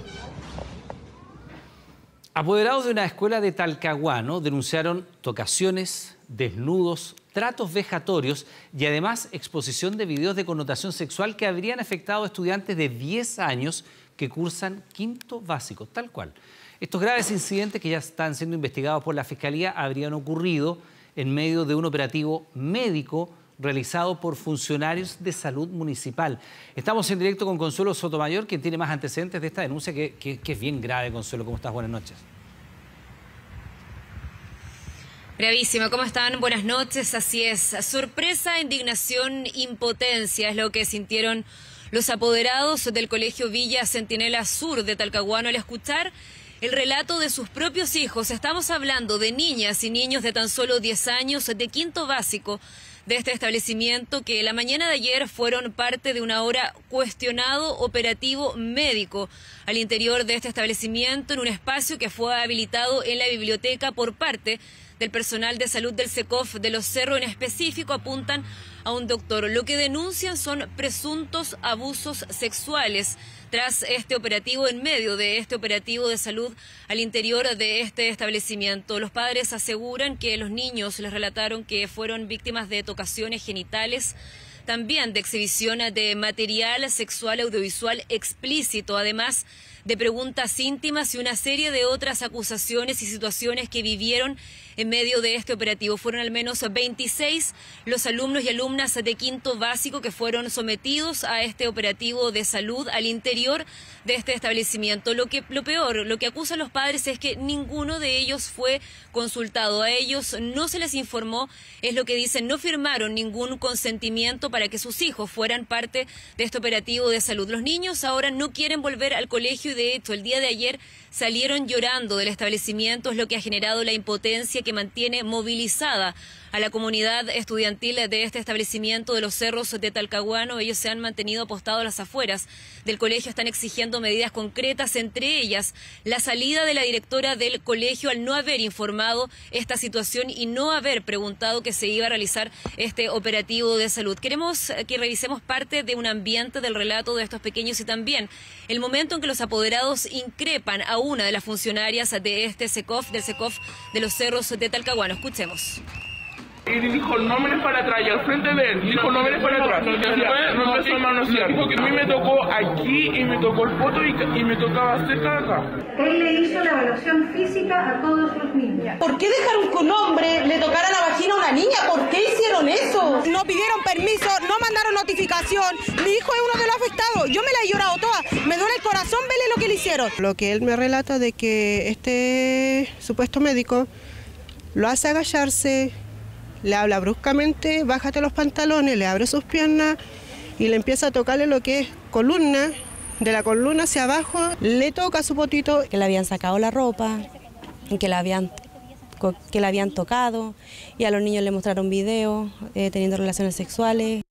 Apoderados de una escuela de Talcahuano denunciaron tocaciones, desnudos, tratos vejatorios y además exposición de videos de connotación sexual que habrían afectado a estudiantes de 10 años que cursan quinto básico, tal cual. Estos graves incidentes, que ya están siendo investigados por la Fiscalía, habrían ocurrido en medio de un operativo médico realizado por funcionarios de salud municipal. Estamos en directo con Consuelo Sotomayor, quien tiene más antecedentes de esta denuncia, que es bien grave. Consuelo, ¿cómo estás? Buenas noches. Bravísimo, ¿cómo están? Buenas noches, así es. Sorpresa, indignación, impotencia es lo que sintieron los apoderados del Colegio Villa Centinela Sur de Talcahuano al escuchar el relato de sus propios hijos. Estamos hablando de niñas y niños de tan solo 10 años de quinto básico de este establecimiento que la mañana de ayer fueron parte de un ahora cuestionado operativo médico al interior de este establecimiento en un espacio que fue habilitado en la biblioteca por parte del personal de salud del SECOF de Los Cerros. En específico apuntan a un doctor. Lo que denuncian son presuntos abusos sexuales tras este operativo, en medio de este operativo de salud al interior de este establecimiento. Los padres aseguran que los niños les relataron que fueron víctimas de tocaciones genitales, también de exhibición de material sexual audiovisual explícito, además de preguntas íntimas y una serie de otras acusaciones y situaciones que vivieron en medio de este operativo. Fueron al menos 26 los alumnos y alumnas de quinto básico que fueron sometidos a este operativo de salud al interior de este establecimiento. Lo peor, lo que acusan los padres es que ninguno de ellos fue consultado. A ellos no se les informó, es lo que dicen, no firmaron ningún consentimiento para que sus hijos fueran parte de este operativo de salud. Los niños ahora no quieren volver al colegio y de hecho el día de ayer salieron llorando del establecimiento, es lo que ha generado la impotencia que mantiene movilizada a la comunidad estudiantil de este establecimiento de Los Cerros de Talcahuano. Ellos se han mantenido apostados a las afueras del colegio, están exigiendo medidas concretas, entre ellas la salida de la directora del colegio al no haber informado esta situación y no haber preguntado que se iba a realizar este operativo de salud. Queremos que revisemos parte de un ambiente del relato de estos pequeños y también el momento en que los apoderados increpan a una de las funcionarias de este SECOF, del SECOF de Los Cerros de Talcahuano. Escuchemos. Y dijo, no mires para atrás, y al frente de él, dijo, no mires para atrás. No empezó a manosear. Dijo que a mí me tocó aquí y me tocó el poto y me tocaba cerca de acá. Él le hizo la evaluación física a todos los niños. ¿Por qué dejaron que un hombre le tocara la vagina a una niña? ¿Por qué hicieron eso? No pidieron permiso, no mandaron notificación. Mi hijo es uno de los afectados. Yo me la he llorado toda. Me duele el corazón verle lo que le hicieron. Lo que él me relata de que este supuesto médico lo hace agacharse, le habla bruscamente, bájate los pantalones, le abre sus piernas y le empieza a tocarle lo que es columna, de la columna hacia abajo, le toca su potito. Que le habían sacado la ropa, que la habían tocado, y a los niños le mostraron videos teniendo relaciones sexuales.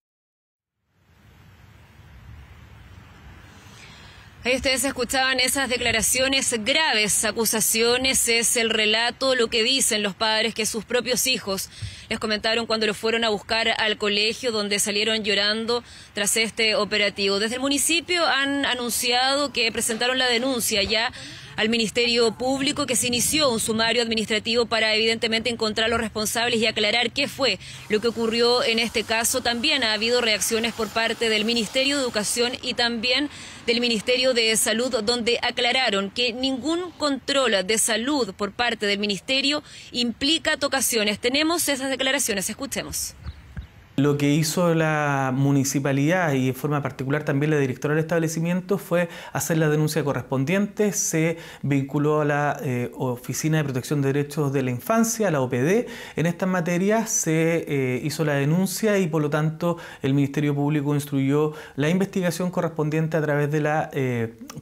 Ahí ustedes escuchaban esas declaraciones, graves acusaciones, es el relato, lo que dicen los padres que sus propios hijos les comentaron cuando los fueron a buscar al colegio, donde salieron llorando tras este operativo. Desde el municipio han anunciado que presentaron la denuncia ya al Ministerio Público, que se inició un sumario administrativo para evidentemente encontrar los responsables y aclarar qué fue lo que ocurrió en este caso. También ha habido reacciones por parte del Ministerio de Educación y también del Ministerio de Salud, donde aclararon que ningún control de salud por parte del Ministerio implica tocaciones. Tenemos esas declaraciones, escuchemos. Lo que hizo la municipalidad y de forma particular también la directora del establecimiento fue hacer la denuncia correspondiente, se vinculó a la Oficina de Protección de Derechos de la Infancia, la OPD. En estas materias se hizo la denuncia y por lo tanto el Ministerio Público instruyó la investigación correspondiente a través de la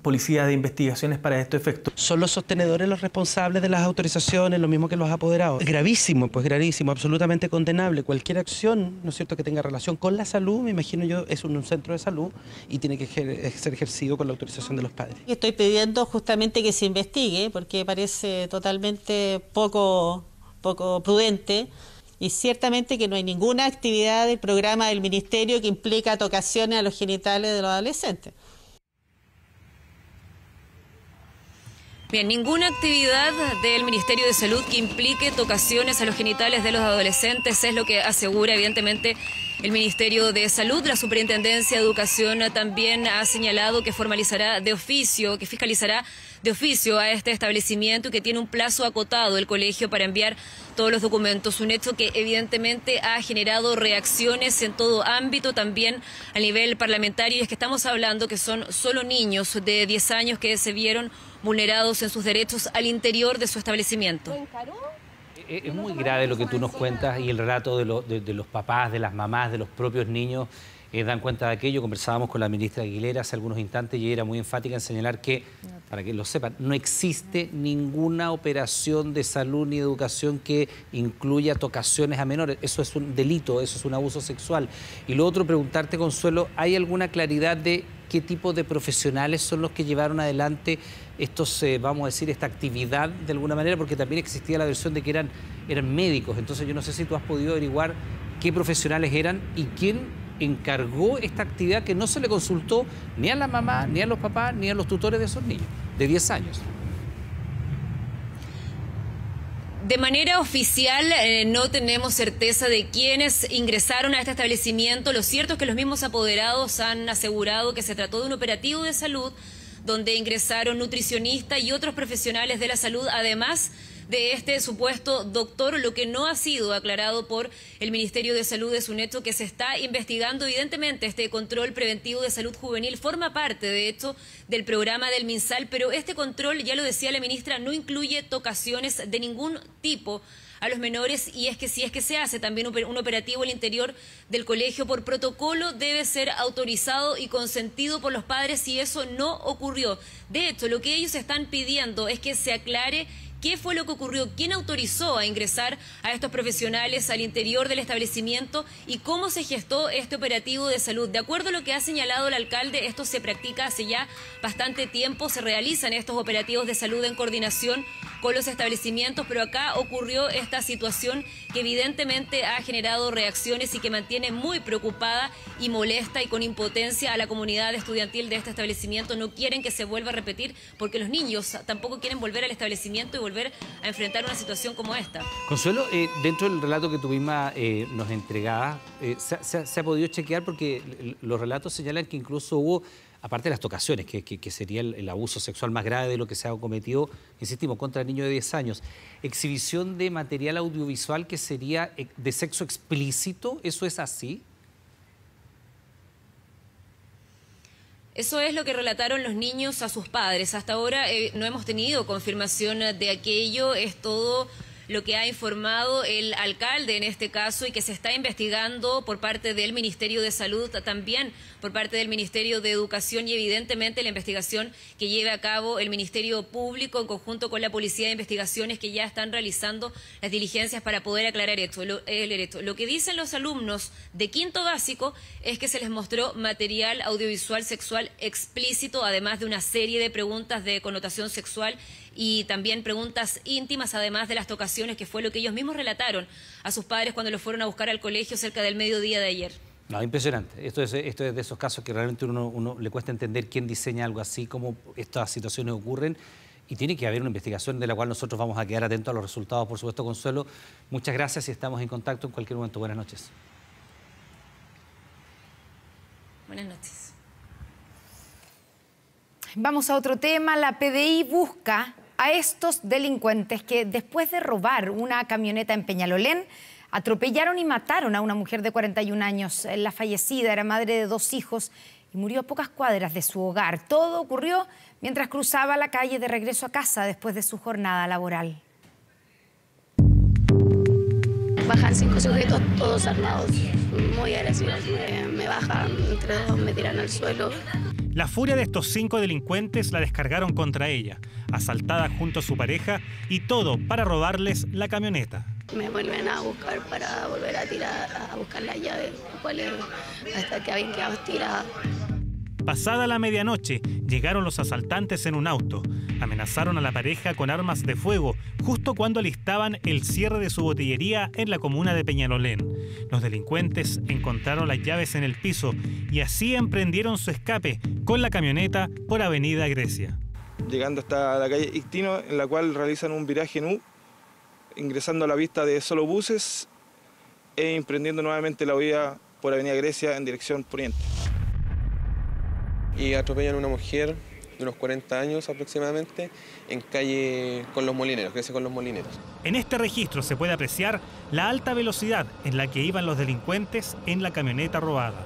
Policía de Investigaciones para estos efectos. ¿Son los sostenedores los responsables de las autorizaciones, lo mismo que los apoderados? Gravísimo, pues gravísimo, absolutamente condenable. Cualquier acción, ¿no es cierto?, que tenga relación con la salud, me imagino yo, es un centro de salud y tiene que ser ejercido con la autorización de los padres. Estoy pidiendo justamente que se investigue porque parece totalmente poco prudente y ciertamente que no hay ninguna actividad del programa del Ministerio que implica tocaciones a los genitales de los adolescentes. Bien, ninguna actividad del Ministerio de Salud que implique tocaciones a los genitales de los adolescentes es lo que asegura evidentemente el Ministerio de Salud. La Superintendencia de Educación también ha señalado que formalizará de oficio, que fiscalizará de oficio a este establecimiento y que tiene un plazo acotado el colegio para enviar todos los documentos. Un hecho que evidentemente ha generado reacciones en todo ámbito, también a nivel parlamentario, y es que estamos hablando que son solo niños de 10 años que se vieron vulnerados en sus derechos al interior de su establecimiento. Es muy grave lo que tú nos cuentas y el relato de los papás, de las mamás, de los propios niños dan cuenta de aquello. Conversábamos con la ministra Aguilera hace algunos instantes y era muy enfática en señalar que, para que lo sepan, no existe ninguna operación de salud ni de educación que incluya tocaciones a menores. Eso es un delito, eso es un abuso sexual. Y lo otro, preguntarte, Consuelo, ¿hay alguna claridad de qué tipo de profesionales son los que llevaron adelante estos, vamos a decir, esta actividad de alguna manera? Porque también existía la versión de que eran médicos. Entonces yo no sé si tú has podido averiguar qué profesionales eran y quién encargó esta actividad que no se le consultó ni a la mamá, ni a los papás, ni a los tutores de esos niños de 10 años. De manera oficial no tenemos certeza de quiénes ingresaron a este establecimiento. Lo cierto es que los mismos apoderados han asegurado que se trató de un operativo de salud donde ingresaron nutricionistas y otros profesionales de la salud, además de este supuesto doctor. Lo que no ha sido aclarado por el Ministerio de Salud es un hecho que se está investigando. Evidentemente, este control preventivo de salud juvenil forma parte, de hecho, del programa del MinSal, pero este control, ya lo decía la ministra, no incluye tocaciones de ningún tipo a los menores, y es que si es que se hace también un operativo al interior del colegio por protocolo, debe ser autorizado y consentido por los padres, y eso no ocurrió. De hecho, lo que ellos están pidiendo es que se aclare ¿qué fue lo que ocurrió? ¿Quién autorizó a ingresar a estos profesionales al interior del establecimiento? ¿Y cómo se gestó este operativo de salud? De acuerdo a lo que ha señalado el alcalde, esto se practica hace ya bastante tiempo. Se realizan estos operativos de salud en coordinación con los establecimientos, pero acá ocurrió esta situación que evidentemente ha generado reacciones y que mantiene muy preocupada y molesta y con impotencia a la comunidad estudiantil de este establecimiento. No quieren que se vuelva a repetir porque los niños tampoco quieren volver al establecimiento y volver a enfrentar una situación como esta. Consuelo, dentro del relato que tú misma nos entregabas, se ha podido chequear porque los relatos señalan que incluso hubo aparte de las tocaciones, que sería el abuso sexual más grave de lo que se ha cometido, insistimos, contra el niño de 10 años. Exhibición de material audiovisual que sería de sexo explícito, ¿eso es así? Eso es lo que relataron los niños a sus padres. Hasta ahora no hemos tenido confirmación de aquello, es todo lo que ha informado el alcalde en este caso y que se está investigando por parte del Ministerio de Salud, también por parte del Ministerio de Educación y evidentemente la investigación que lleve a cabo el Ministerio Público en conjunto con la Policía de Investigaciones que ya están realizando las diligencias para poder aclarar esto. Lo que dicen los alumnos de quinto básico es que se les mostró material audiovisual sexual explícito, además de una serie de preguntas de connotación sexual y también preguntas íntimas, además de las tocaciones, que fue lo que ellos mismos relataron a sus padres cuando los fueron a buscar al colegio cerca del mediodía de ayer. No, impresionante. Esto es de esos casos que realmente uno le cuesta entender quién diseña algo así, cómo estas situaciones ocurren. Y tiene que haber una investigación de la cual nosotros vamos a quedar atentos a los resultados, por supuesto, Consuelo. Muchas gracias y estamos en contacto en cualquier momento. Buenas noches. Buenas noches. Vamos a otro tema. La PDI busca a estos delincuentes que después de robar una camioneta en Peñalolén, atropellaron y mataron a una mujer de 41 años. La fallecida era madre de 2 hijos y murió a pocas cuadras de su hogar. Todo ocurrió mientras cruzaba la calle de regreso a casa después de su jornada laboral. Bajan 5 sujetos, todos armados, muy agresivos. Me bajan, entre 2 me tiran al suelo. La furia de estos 5 delincuentes la descargaron contra ella, asaltada junto a su pareja, y todo para robarles la camioneta. Me vuelven a buscar para volver a tirar, a buscar la llave, hasta que habían quedado tiradas. Pasada la medianoche, llegaron los asaltantes en un auto. Amenazaron a la pareja con armas de fuego, justo cuando alistaban el cierre de su botillería en la comuna de Peñalolén. Los delincuentes encontraron las llaves en el piso y así emprendieron su escape con la camioneta por Avenida Grecia. Llegando hasta la calle Ictino, en la cual realizan un viraje en U, ingresando a la pista de solo buses e emprendiendo nuevamente la huida por Avenida Grecia en dirección poniente. Y atropellan a una mujer de unos 40 años aproximadamente en calle con los Molineros, Grecia con los Molineros. En este registro se puede apreciar la alta velocidad en la que iban los delincuentes en la camioneta robada.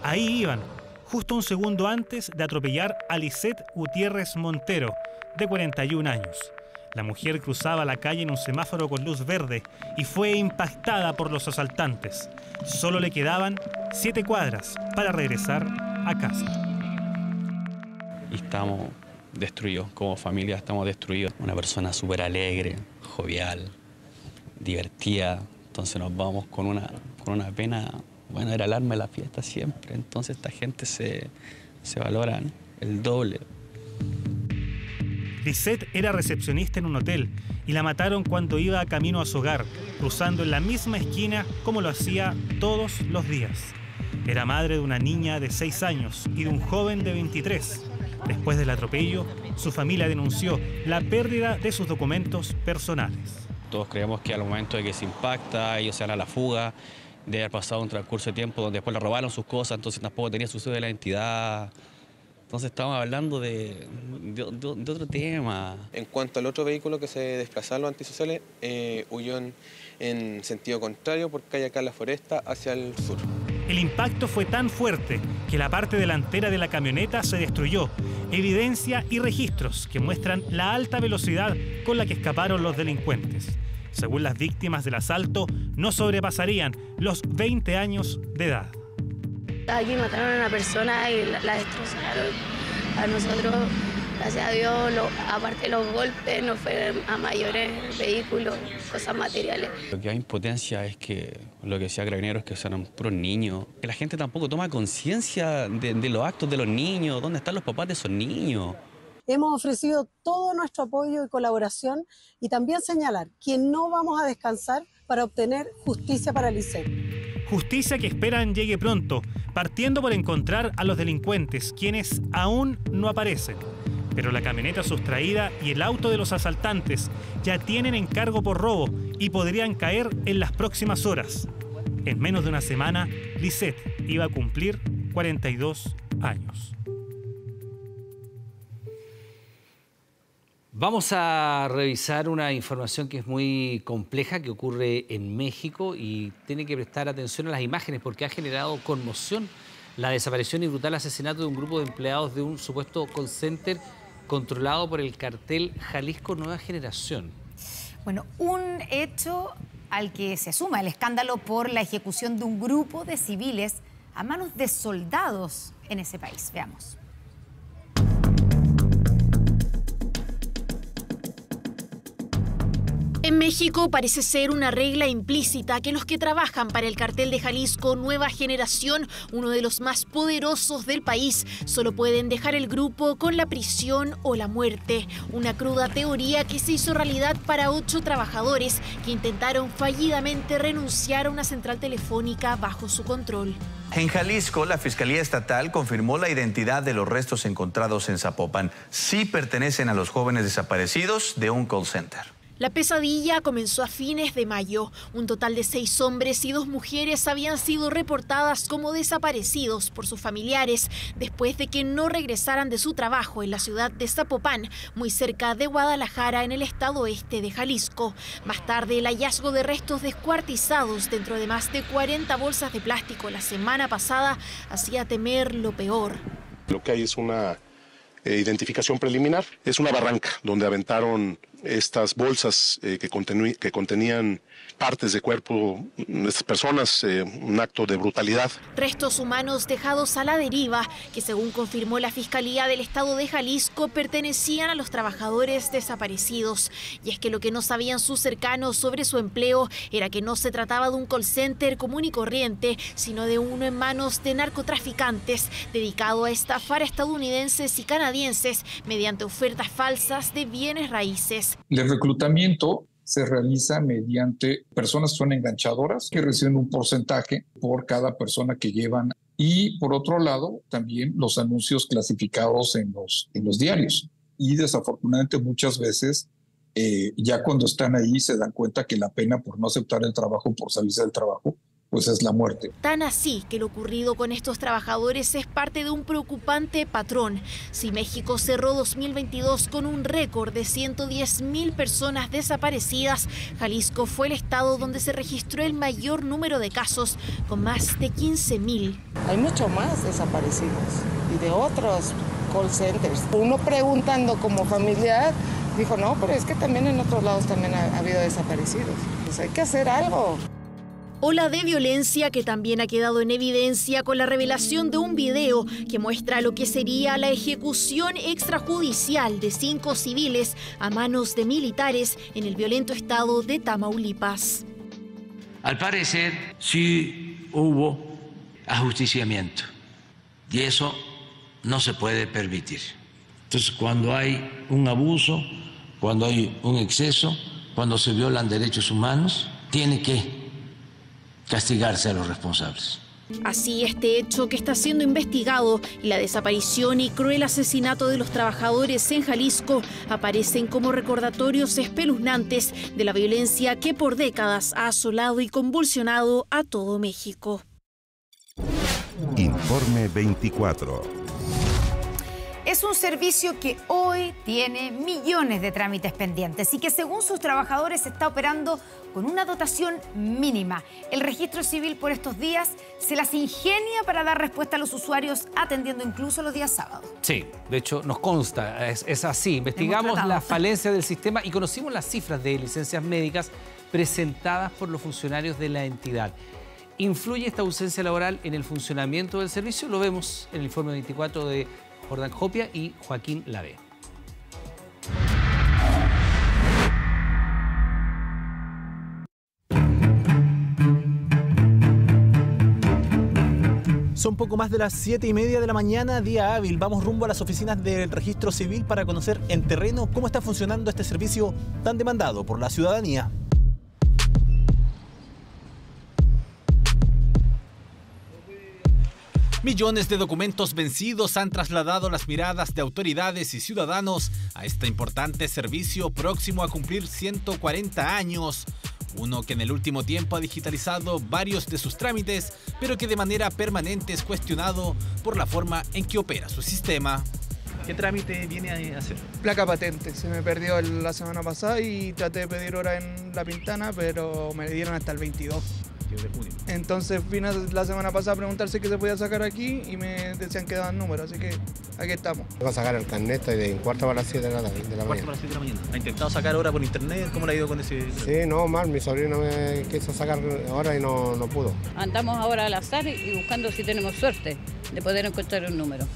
Ahí iban, justo un segundo antes de atropellar a Lisette Gutiérrez Montero, de 41 años. La mujer cruzaba la calle en un semáforo con luz verde y fue impactada por los asaltantes. Solo le quedaban 7 cuadras para regresar a casa. Y estamos destruidos, como familia estamos destruidos. Una persona súper alegre, jovial, divertida. Entonces nos vamos con una pena. Bueno, era el alma de la fiesta siempre. Entonces esta gente se valora el doble. Lisette era recepcionista en un hotel y la mataron cuando iba camino a su hogar, cruzando en la misma esquina como lo hacía todos los días. Era madre de una niña de 6 años y de un joven de 23. Después del atropello, su familia denunció la pérdida de sus documentos personales. Todos creemos que al momento de que se impacta, ellos se dan a la fuga, debe haber pasado un transcurso de tiempo donde después le robaron sus cosas, entonces tampoco tenía su cédula de la identidad. Entonces estamos hablando de otro tema. En cuanto al otro vehículo que se desplazaba a los antisociales, huyó en sentido contrario por calle acá La Foresta hacia el sur. El impacto fue tan fuerte que la parte delantera de la camioneta se destruyó. Evidencia y registros que muestran la alta velocidad con la que escaparon los delincuentes. Según las víctimas del asalto, no sobrepasarían los 20 años de edad. Aquí mataron a una persona y la destrozaron. A nosotros, gracias a Dios, aparte de los golpes, no fueron a mayores vehículos, cosas materiales. Lo que hay impotencia es que lo que decía Carabineros es que son puros niños. Que la gente tampoco toma conciencia de los actos de los niños. ¿Dónde están los papás de esos niños? Hemos ofrecido todo nuestro apoyo y colaboración y también señalar que no vamos a descansar para obtener justicia para Lisette. Justicia que esperan llegue pronto, partiendo por encontrar a los delincuentes, quienes aún no aparecen. Pero la camioneta sustraída y el auto de los asaltantes ya tienen encargo por robo y podrían caer en las próximas horas. En menos de una semana, Lisette iba a cumplir 42 años. Vamos a revisar una información que es muy compleja, que ocurre en México, y tiene que prestar atención a las imágenes porque ha generado conmoción la desaparición y brutal asesinato de un grupo de empleados de un supuesto call center controlado por el cartel Jalisco Nueva Generación. Bueno, un hecho al que se suma el escándalo por la ejecución de un grupo de civiles a manos de soldados en ese país. Veamos. En México parece ser una regla implícita que los que trabajan para el cartel de Jalisco Nueva Generación, uno de los más poderosos del país, solo pueden dejar el grupo con la prisión o la muerte. Una cruda teoría que se hizo realidad para 8 trabajadores que intentaron fallidamente renunciar a una central telefónica bajo su control. En Jalisco, la Fiscalía Estatal confirmó la identidad de los restos encontrados en Zapopan. Sí pertenecen a los jóvenes desaparecidos de un call center. La pesadilla comenzó a fines de mayo. Un total de 6 hombres y 2 mujeres habían sido reportadas como desaparecidos por sus familiares después de que no regresaran de su trabajo en la ciudad de Zapopan, muy cerca de Guadalajara, en el estado oeste de Jalisco. Más tarde, el hallazgo de restos descuartizados dentro de más de 40 bolsas de plástico la semana pasada hacía temer lo peor. Lo que hay es una identificación preliminar. Es una barranca donde aventaron estas bolsas que contenían partes de cuerpo de estas personas, un acto de brutalidad. Restos humanos dejados a la deriva, que según confirmó la Fiscalía del Estado de Jalisco, pertenecían a los trabajadores desaparecidos. Y es que lo que no sabían sus cercanos sobre su empleo era que no se trataba de un call center común y corriente, sino de uno en manos de narcotraficantes, dedicado a estafar a estadounidenses y canadienses mediante ofertas falsas de bienes raíces. El reclutamiento se realiza mediante personas que son enganchadoras, que reciben un porcentaje por cada persona que llevan. Y por otro lado, también los anuncios clasificados en los diarios. Y desafortunadamente muchas veces, ya cuando están ahí, se dan cuenta que la pena por no aceptar el trabajo, por salirse del trabajo, pues es la muerte. Tan así que lo ocurrido con estos trabajadores es parte de un preocupante patrón. Si México cerró 2022 con un récord de 110,000 personas desaparecidas, Jalisco fue el estado donde se registró el mayor número de casos, con más de 15,000. Hay mucho más desaparecidos y de otros call centers. Uno preguntando como familiar dijo, no, pero es que también en otros lados también ha habido desaparecidos. Pues hay que hacer algo. Ola de violencia que también ha quedado en evidencia con la revelación de un video que muestra lo que sería la ejecución extrajudicial de 5 civiles a manos de militares en el violento estado de Tamaulipas. Al parecer, sí hubo ajusticiamiento y eso no se puede permitir. Entonces, cuando hay un abuso, cuando hay un exceso, cuando se violan derechos humanos, tiene que castigarse a los responsables. Así, este hecho que está siendo investigado y la desaparición y cruel asesinato de los trabajadores en Jalisco aparecen como recordatorios espeluznantes de la violencia que por décadas ha asolado y convulsionado a todo México. Informe 24. Es un servicio que hoy tiene millones de trámites pendientes y que según sus trabajadores está operando con una dotación mínima. El registro civil por estos días se las ingenia para dar respuesta a los usuarios, atendiendo incluso los días sábados. Sí, de hecho nos consta, es así. Investigamos la falencia del sistema y conocimos las cifras de licencias médicas presentadas por los funcionarios de la entidad. ¿Influye esta ausencia laboral en el funcionamiento del servicio? Lo vemos en el informe 24 de Jordán Jopia y Joaquín Lavé. Son poco más de las 7:30 de la mañana, día hábil. Vamos rumbo a las oficinas del Registro Civil para conocer en terreno cómo está funcionando este servicio tan demandado por la ciudadanía. Millones de documentos vencidos han trasladado las miradas de autoridades y ciudadanos a este importante servicio próximo a cumplir 140 años. Uno que en el último tiempo ha digitalizado varios de sus trámites, pero que de manera permanente es cuestionado por la forma en que opera su sistema. ¿Qué trámite viene a hacer? Placa patente, se me perdió la semana pasada y traté de pedir hora en La Pintana, pero me dieron hasta el 22. De junio. Entonces vine la semana pasada a preguntar si se podía sacar aquí y me decían que daban números, así que aquí estamos. Voy a sacar el carnet de cuarto para las 7 de la mañana. Cuarto para las 7 de la mañana. ¿Ha intentado sacar hora por internet? ¿Cómo le ha ido con ese...? Sí, no, mal, mi sobrino me quiso sacar hora y no pudo. Andamos ahora al azar y buscando si tenemos suerte de poder encontrar un número.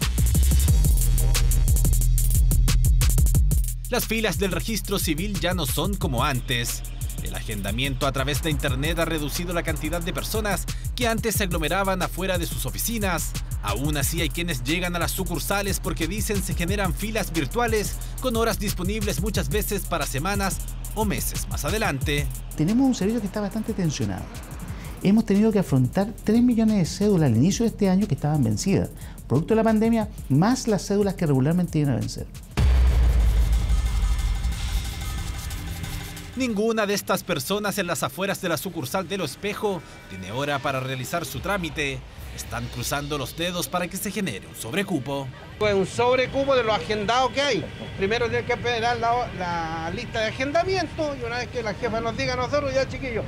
Las filas del registro civil ya no son como antes. El agendamiento a través de internet ha reducido la cantidad de personas que antes se aglomeraban afuera de sus oficinas. Aún así hay quienes llegan a las sucursales porque dicen se generan filas virtuales con horas disponibles muchas veces para semanas o meses más adelante. Tenemos un servicio que está bastante tensionado. Hemos tenido que afrontar 3 millones de cédulas al inicio de este año que estaban vencidas, producto de la pandemia, más las cédulas que regularmente iban a vencer. Ninguna de estas personas en las afueras de la sucursal de Lo Espejo tiene hora para realizar su trámite. Están cruzando los dedos para que se genere un sobrecupo. Pues un sobrecupo de los agendados que hay. Primero tienen que esperar la lista de agendamiento y una vez que la jefa nos diga a nosotros, ya chiquillos,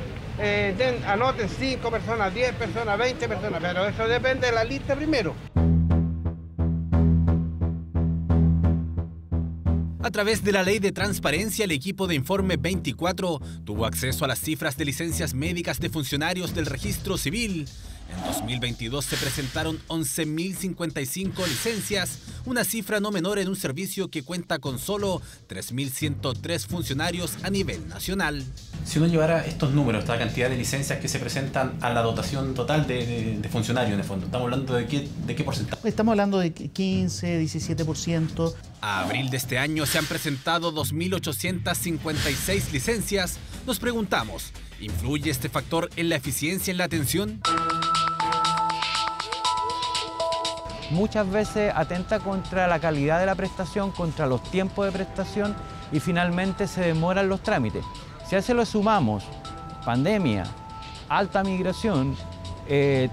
anoten 5 personas, 10 personas, 20 personas, pero eso depende de la lista primero. A través de la Ley de Transparencia, el equipo de Informe 24 tuvo acceso a las cifras de licencias médicas de funcionarios del registro civil. En 2022 se presentaron 11.055 licencias, una cifra no menor en un servicio que cuenta con solo 3.103 funcionarios a nivel nacional. Si uno llevara estos números, esta cantidad de licencias que se presentan a la dotación total de funcionarios en el fondo, ¿estamos hablando de qué porcentaje? Estamos hablando de 15, 17%. A abril de este año se han presentado 2.856 licencias. Nos preguntamos, ¿influye este factor en la eficiencia en la atención? Muchas veces atenta contra la calidad de la prestación, contra los tiempos de prestación y finalmente se demoran los trámites. Si a eso le sumamos pandemia, alta migración,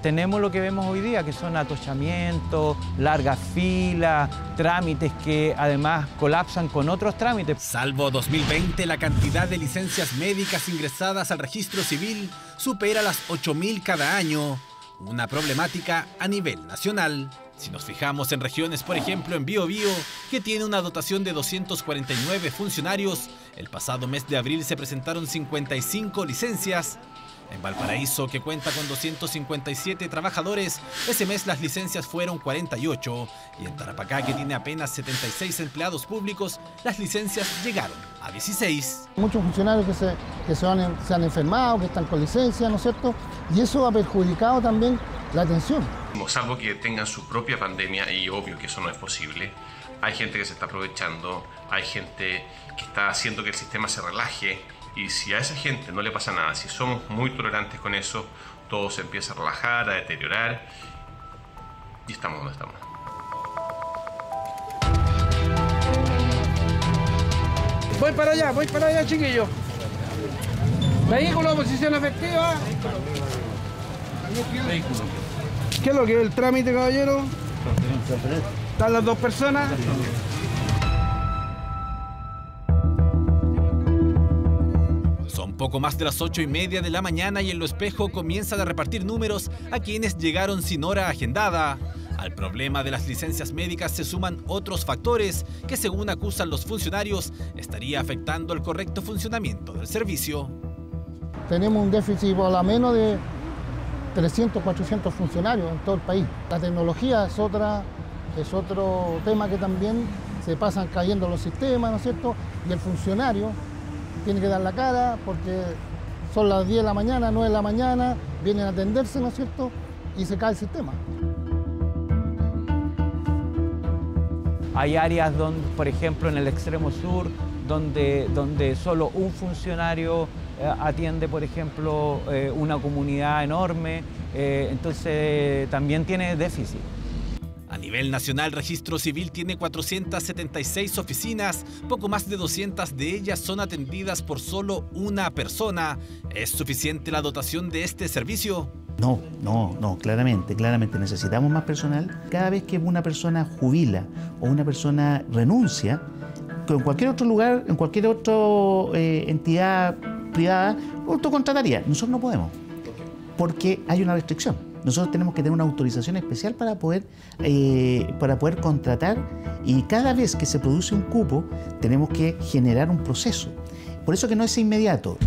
tenemos lo que vemos hoy día, que son atochamientos, largas filas, trámites que además colapsan con otros trámites. Salvo 2020, la cantidad de licencias médicas ingresadas al registro civil supera las 8.000 cada año, una problemática a nivel nacional. Si nos fijamos en regiones, por ejemplo en Biobío, que tiene una dotación de 249 funcionarios, el pasado mes de abril se presentaron 55 licencias. En Valparaíso, que cuenta con 257 trabajadores, ese mes las licencias fueron 48. Y en Tarapacá, que tiene apenas 76 empleados públicos, las licencias llegaron a 16. Muchos funcionarios que se han enfermado, que están con licencia, ¿no es cierto? Y eso ha perjudicado también la atención. Salvo que tengan su propia pandemia, y obvio que eso no es posible, hay gente que se está aprovechando, hay gente que está haciendo que el sistema se relaje. Y si a esa gente no le pasa nada, si somos muy tolerantes con eso, todo se empieza a relajar, a deteriorar y estamos donde estamos. Voy para allá, chiquillos. Vehículo, posición efectiva. Vehículo. ¿Qué es lo que es el trámite, caballero? ¿Están las 2 personas? Poco más de las 8:30 de la mañana y en Lo Espejo comienzan a repartir números a quienes llegaron sin hora agendada. Al problema de las licencias médicas se suman otros factores que, según acusan los funcionarios, estaría afectando el correcto funcionamiento del servicio. Tenemos un déficit por lo menos de 300, 400 funcionarios en todo el país. La tecnología es otro tema que también se pasan cayendo los sistemas, ¿no es cierto? Y el funcionario tiene que dar la cara porque son las 10 de la mañana, 9 de la mañana, vienen a atenderse, ¿no es cierto? Y se cae el sistema. Hay áreas donde, por ejemplo, en el extremo sur, donde solo un funcionario atiende, por ejemplo, una comunidad enorme, entonces también tiene déficit. A nivel nacional, Registro Civil tiene 476 oficinas, poco más de 200 de ellas son atendidas por solo una persona. ¿Es suficiente la dotación de este servicio? No, claramente necesitamos más personal. Cada vez que una persona jubila o una persona renuncia, en cualquier otro lugar, en cualquier otra entidad privada, autocontrataría. Nosotros no podemos, porque hay una restricción. Nosotros tenemos que tener una autorización especial para poder contratar, y cada vez que se produce un cupo tenemos que generar un proceso. Por eso que no es inmediato.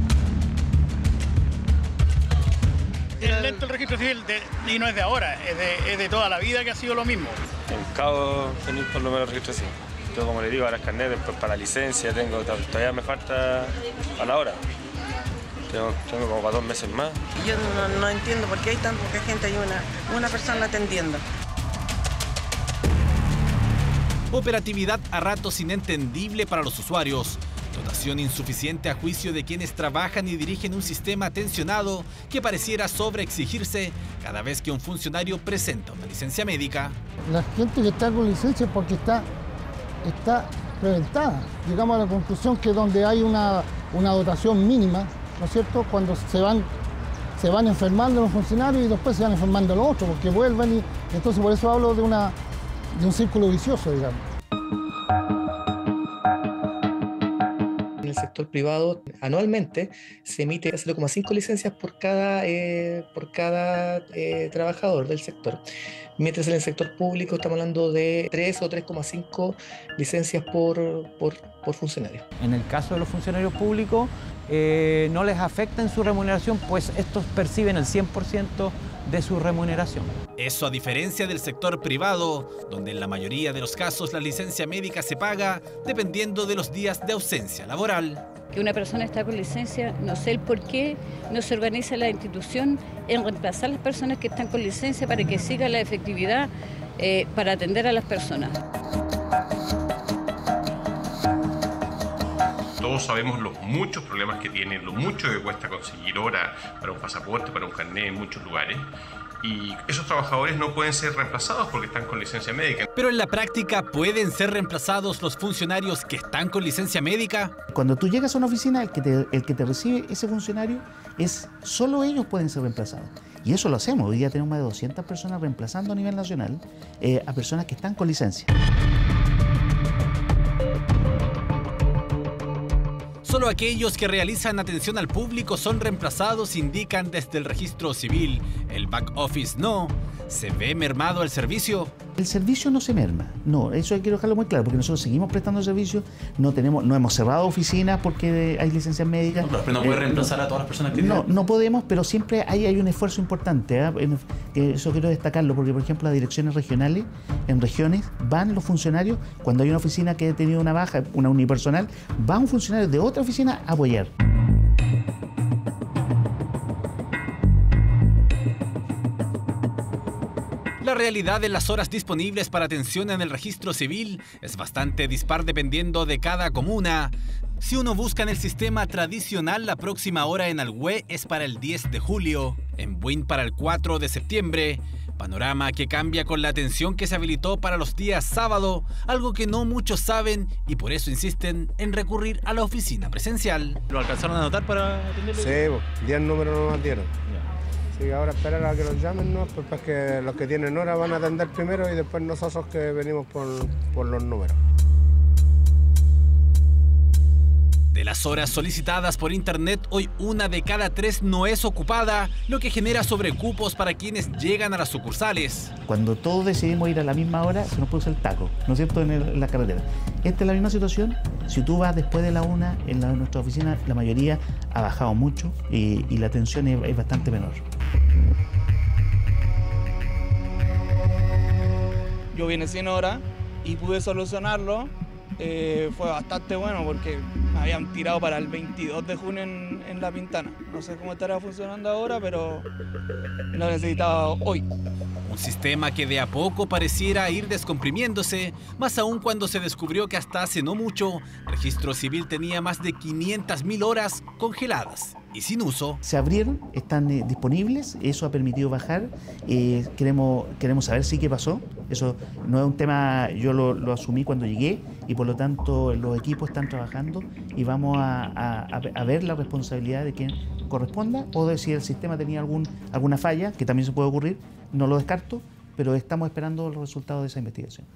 Es lento el registro civil y no es de ahora, es de toda la vida que ha sido lo mismo. En Cabo tenéis por lo menos registro civil. Yo, como le digo, ahora es carnet, después para la licencia todavía me falta a la hora. Tengo como para 2 meses más. Yo no entiendo por qué hay tan poca gente, hay una persona atendiendo. Operatividad a ratos inentendible para los usuarios. Dotación insuficiente a juicio de quienes trabajan y dirigen un sistema tensionado que pareciera sobreexigirse cada vez que un funcionario presenta una licencia médica. La gente que está con licencia es porque está reventada. Llegamos a la conclusión que donde hay una dotación mínima, ¿no es cierto?, cuando se van enfermando los funcionarios y después se van enfermando los otros, porque vuelven, y entonces por eso hablo de un círculo vicioso, digamos. En el sector privado, anualmente se emite 0,5 licencias por cada trabajador del sector. Mientras en el sector público estamos hablando de 3 o 3,5 licencias por funcionario. En el caso de los funcionarios públicos, no les afecta en su remuneración, pues estos perciben el 100% de su remuneración. Eso a diferencia del sector privado, donde en la mayoría de los casos la licencia médica se paga dependiendo de los días de ausencia laboral. Que una persona está con licencia, no sé el por qué no se organiza la institución en reemplazar a las personas que están con licencia para que siga la efectividad para atender a las personas. Todos sabemos los muchos problemas que tienen, lo mucho que cuesta conseguir hora para un pasaporte, para un carnet en muchos lugares. Y esos trabajadores no pueden ser reemplazados porque están con licencia médica. Pero en la práctica, ¿pueden ser reemplazados los funcionarios que están con licencia médica? Cuando tú llegas a una oficina, el que te recibe ese funcionario, solo ellos pueden ser reemplazados. Y eso lo hacemos. Hoy día tenemos más de 200 personas reemplazando a nivel nacional a personas que están con licencia. Solo aquellos que realizan atención al público son reemplazados, indican desde el registro civil. El back office no. ¿Se ve mermado el servicio? El servicio no se merma, no, eso quiero dejarlo muy claro, porque nosotros seguimos prestando servicio, no hemos cerrado oficinas porque hay licencias médicas. Pero no puede reemplazar a todas las personas que tienen. No podemos, pero siempre hay un esfuerzo importante, eso quiero destacarlo, porque por ejemplo las direcciones regionales, en regiones, van los funcionarios, cuando hay una oficina que ha tenido una baja, una unipersonal, va un funcionario de otra oficina a apoyar. La realidad de las horas disponibles para atención en el registro civil es bastante dispar dependiendo de cada comuna. Si uno busca en el sistema tradicional, la próxima hora en Alhué es para el 10 de julio, en Buin para el 4 de septiembre. Panorama que cambia con la atención que se habilitó para los días sábado, algo que no muchos saben y por eso insisten en recurrir a la oficina presencial. ¿Lo alcanzaron a anotar para atenderlo? Sí, 10 números no nos dieron. Sí, ahora esperar a que los llamen, ¿no? Pues que los que tienen hora van a atender primero y después nosotros que venimos por los números. De las horas solicitadas por internet, hoy 1 de cada 3 no es ocupada, lo que genera sobrecupos para quienes llegan a las sucursales. Cuando todos decidimos ir a la misma hora, se nos produce el taco, ¿no es cierto?, en la carretera. Esta es la misma situación. Si tú vas después de la 1, en nuestra oficina, la mayoría ha bajado mucho y la atención es bastante menor. Yo vine sin hora y pude solucionarlo. Fue bastante bueno porque me habían tirado para el 22 de junio en La Pintana. No sé cómo estará funcionando ahora, pero lo necesitaba hoy. Un sistema que de a poco pareciera ir descomprimiéndose, más aún cuando se descubrió que hasta hace no mucho, Registro Civil tenía más de 500.000 horas congeladas y sin uso. Se abrieron, están disponibles, eso ha permitido bajar. Queremos saber sí qué pasó. Eso no es un tema, yo lo asumí cuando llegué y por lo tanto los equipos están trabajando y vamos a ver la responsabilidad de corresponda, o de si el sistema tenía alguna falla, que también se puede ocurrir, no lo descarto, pero estamos esperando los resultados de esa investigación.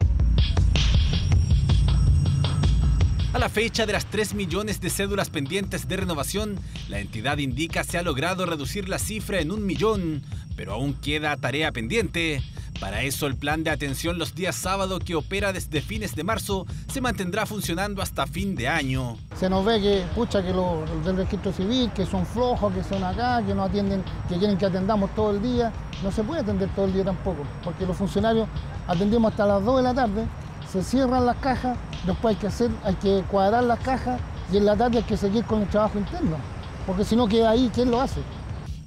A la fecha de las 3 millones de cédulas pendientes de renovación, la entidad indica se ha logrado reducir la cifra en 1 millón, pero aún queda tarea pendiente. Para eso, el plan de atención los días sábado, que opera desde fines de marzo, se mantendrá funcionando hasta fin de año. Se nos ve que, que los del registro civil, que son flojos, que son acá, que no atienden, que quieren que atendamos todo el día. No se puede atender todo el día tampoco, porque los funcionarios atendemos hasta las 2 de la tarde, se cierran las cajas, después hay que cuadrar las cajas y en la tarde hay que seguir con el trabajo interno, porque si no queda ahí, ¿quién lo hace?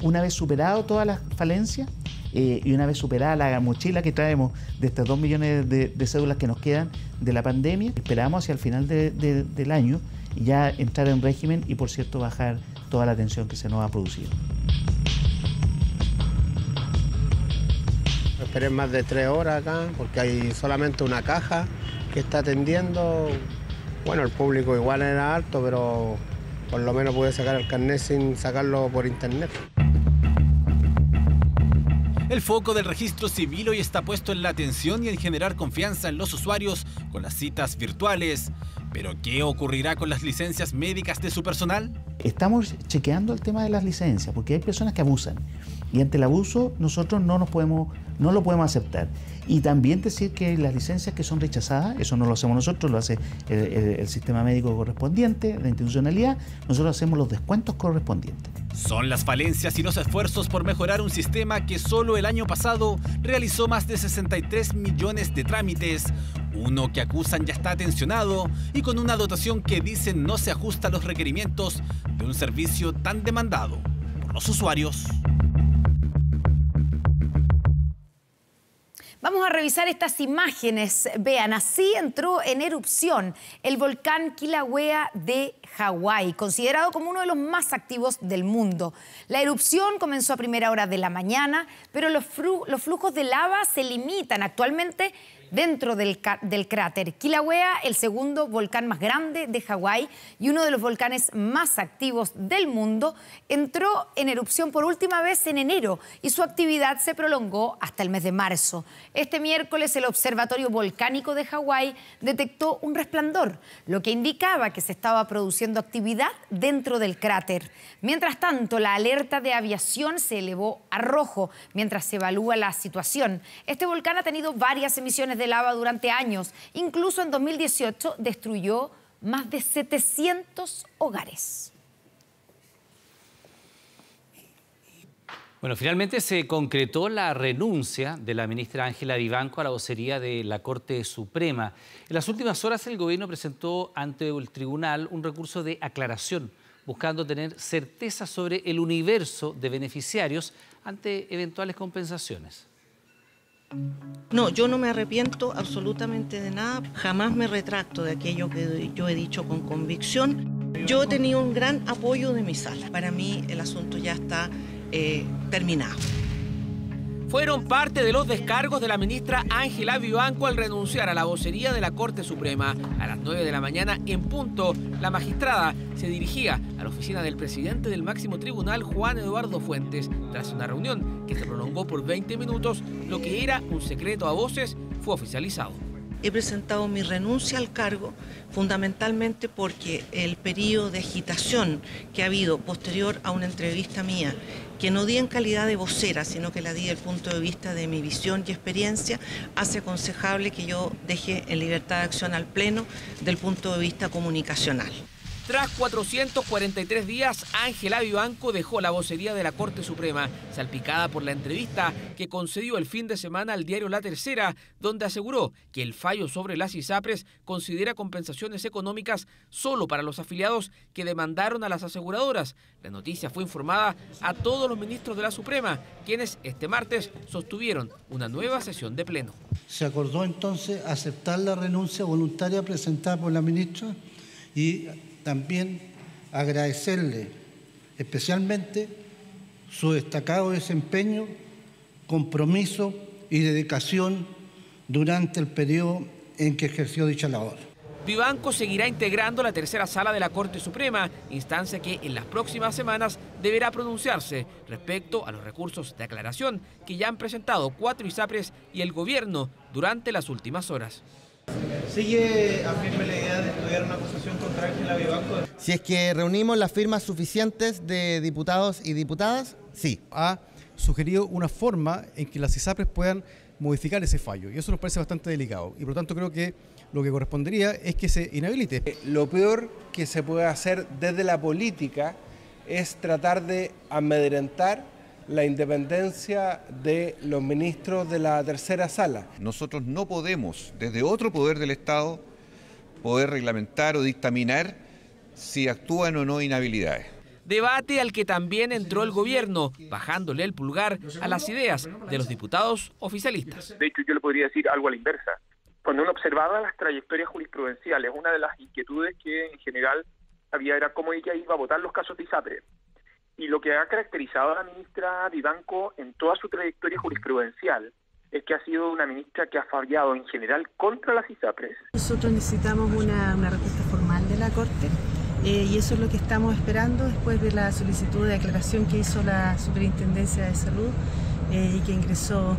Una vez superado todas las falencias y una vez superada la mochila que traemos de estas 2 millones de cédulas que nos quedan de la pandemia, esperamos hacia el final del año ya entrar en régimen y, por cierto, bajar toda la atención que se nos ha producido. Esperé más de 3 horas acá porque hay solamente una caja que está atendiendo. Bueno, el público igual era alto, pero por lo menos pude sacar el carnet sin sacarlo por internet. El foco del registro civil hoy está puesto en la atención y en generar confianza en los usuarios con las citas virtuales. ¿Pero qué ocurrirá con las licencias médicas de su personal? Estamos chequeando el tema de las licencias porque hay personas que abusan y ante el abuso nosotros no lo podemos aceptar. Y también decir que las licencias que son rechazadas, eso no lo hacemos nosotros, lo hace el sistema médico correspondiente, la institucionalidad, nosotros hacemos los descuentos correspondientes. Son las falencias y los esfuerzos por mejorar un sistema que solo el año pasado realizó más de 63 millones de trámites, uno que acusan ya está tensionado y con una dotación que dicen no se ajusta a los requerimientos de un servicio tan demandado por los usuarios. Vamos a revisar estas imágenes. Vean, así entró en erupción el volcán Kilauea de Hawái, considerado como uno de los más activos del mundo. La erupción comenzó a primera hora de la mañana, pero los flujos de lava se limitan actualmente dentro del cráter. Kilauea, el segundo volcán más grande de Hawái y uno de los volcanes más activos del mundo, entró en erupción por última vez en enero y su actividad se prolongó hasta el mes de marzo. Este miércoles el Observatorio Volcánico de Hawái detectó un resplandor, lo que indicaba que se estaba produciendo actividad dentro del cráter. Mientras tanto, la alerta de aviación se elevó a rojo mientras se evalúa la situación. Este volcán ha tenido varias emisiones de lava durante años. Incluso en 2018 destruyó más de 700 hogares. Bueno, finalmente se concretó la renuncia de la ministra Ángela Vivanco a la vocería de la Corte Suprema. En las últimas horas el gobierno presentó ante el tribunal un recurso de aclaración, buscando tener certeza sobre el universo de beneficiarios ante eventuales compensaciones. No, yo no me arrepiento absolutamente de nada, jamás me retracto de aquello que yo he dicho con convicción. Yo he tenido un gran apoyo de mi sala. Para mí el asunto ya está terminado. Fueron parte de los descargos de la ministra Ángela Vivanco al renunciar a la vocería de la Corte Suprema. A las 9 de la mañana en punto, la magistrada se dirigía a la oficina del presidente del máximo tribunal, Juan Eduardo Fuentes. Tras una reunión que se prolongó por 20 minutos, lo que era un secreto a voces fue oficializado. He presentado mi renuncia al cargo fundamentalmente porque el periodo de agitación que ha habido posterior a una entrevista mía, que no di en calidad de vocera, sino que la di desde el punto de vista de mi visión y experiencia, hace aconsejable que yo deje en libertad de acción al Pleno del punto de vista comunicacional. Tras 443 días, Ángela Vivanco dejó la vocería de la Corte Suprema, salpicada por la entrevista que concedió el fin de semana al diario La Tercera, donde aseguró que el fallo sobre las ISAPRES considera compensaciones económicas solo para los afiliados que demandaron a las aseguradoras. La noticia fue informada a todos los ministros de la Suprema, quienes este martes sostuvieron una nueva sesión de pleno. Se acordó entonces aceptar la renuncia voluntaria presentada por la ministra y también agradecerle especialmente su destacado desempeño, compromiso y dedicación durante el periodo en que ejerció dicha labor. Vivanco seguirá integrando la tercera sala de la Corte Suprema, instancia que en las próximas semanas deberá pronunciarse respecto a los recursos de aclaración que ya han presentado 4 ISAPRES y el gobierno durante las últimas horas. ¿Sigue a firme la idea de estudiar una acusación contra Ángela Vivanco? Si es que reunimos las firmas suficientes de diputados y diputadas, sí. Ha sugerido una forma en que las ISAPRES puedan modificar ese fallo, y eso nos parece bastante delicado, y por lo tanto creo que lo que correspondería es que se inhabilite. Lo peor que se puede hacer desde la política es tratar de amedrentar la independencia de los ministros de la tercera sala. Nosotros no podemos, desde otro poder del Estado, poder reglamentar o dictaminar si actúan o no inhabilidades. Debate al que también entró el gobierno, bajándole el pulgar a las ideas de los diputados oficialistas. De hecho, yo le podría decir algo a la inversa. Cuando uno observaba las trayectorias jurisprudenciales, una de las inquietudes que en general había era cómo ella iba a votar los casos de ISAPRE. Y lo que ha caracterizado a la ministra Vivanco en toda su trayectoria jurisprudencial es que ha sido una ministra que ha fallado en general contra las ISAPRES. Nosotros necesitamos una respuesta formal de la Corte y eso es lo que estamos esperando después de la solicitud de aclaración que hizo la Superintendencia de Salud y que ingresó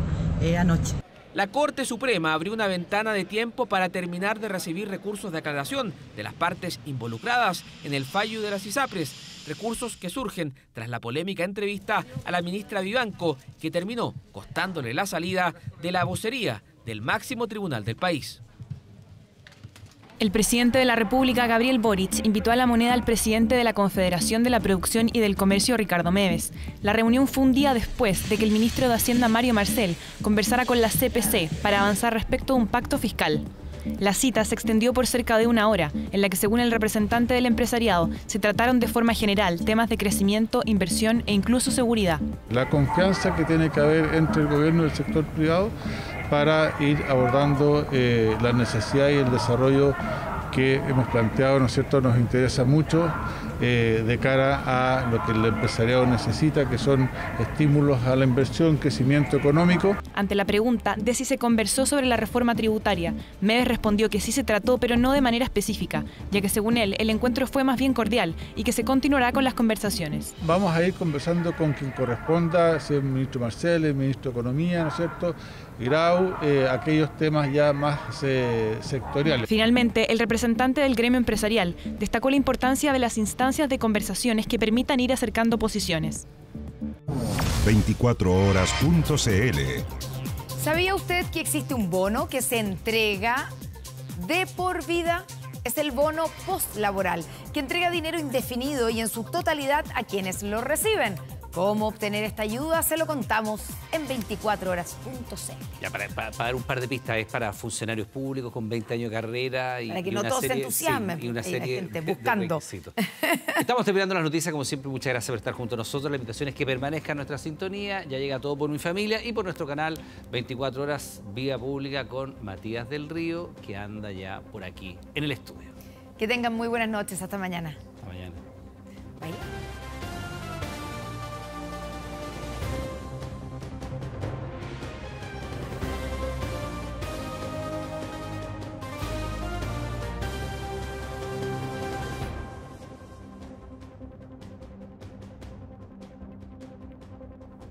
anoche. La Corte Suprema abrió una ventana de tiempo para terminar de recibir recursos de aclaración de las partes involucradas en el fallo de las ISAPRES, recursos que surgen tras la polémica entrevista a la ministra Vivanco, que terminó costándole la salida de la vocería del máximo tribunal del país. El presidente de la República, Gabriel Boric, invitó a La Moneda al presidente de la Confederación de la Producción y del Comercio, Ricardo Meves. La reunión fue un día después de que el ministro de Hacienda, Mario Marcel, conversara con la CPC para avanzar respecto a un pacto fiscal. La cita se extendió por cerca de 1 hora, en la que, según el representante del empresariado, se trataron de forma general temas de crecimiento, inversión e incluso seguridad. La confianza que tiene que haber entre el gobierno y el sector privado para ir abordando la necesidad y el desarrollo que hemos planteado, ¿no es cierto?, nos interesa mucho de cara a lo que el empresariado necesita, que son estímulos a la inversión, crecimiento económico. Ante la pregunta de si se conversó sobre la reforma tributaria, Meves respondió que sí se trató, pero no de manera específica, ya que según él, el encuentro fue más bien cordial y que se continuará con las conversaciones. Vamos a ir conversando con quien corresponda, si es el ministro Marcel, el ministro de Economía, ¿no es cierto?, Grau, aquellos temas ya más sectoriales. Finalmente, el representante del gremio empresarial destacó la importancia de las instancias de conversaciones que permitan ir acercando posiciones. 24horas.cl. ¿Sabía usted que existe un bono que se entrega de por vida? Es el bono postlaboral, que entrega dinero indefinido y en su totalidad a quienes lo reciben. ¿Cómo obtener esta ayuda? Se lo contamos en 24horas.cl. Ya, para dar un par de pistas, es para funcionarios públicos con 20 años de carrera. Para que no todos se entusiasmen, y una serie gente buscando. Estamos terminando las noticias, como siempre, muchas gracias por estar junto a nosotros. La invitación es que permanezca en nuestra sintonía. Ya llega todo por Mi Familia y por nuestro canal 24 Horas Vía Pública con Matías del Río, que anda ya por aquí en el estudio. Que tengan muy buenas noches. Hasta mañana. Hasta mañana. Bye.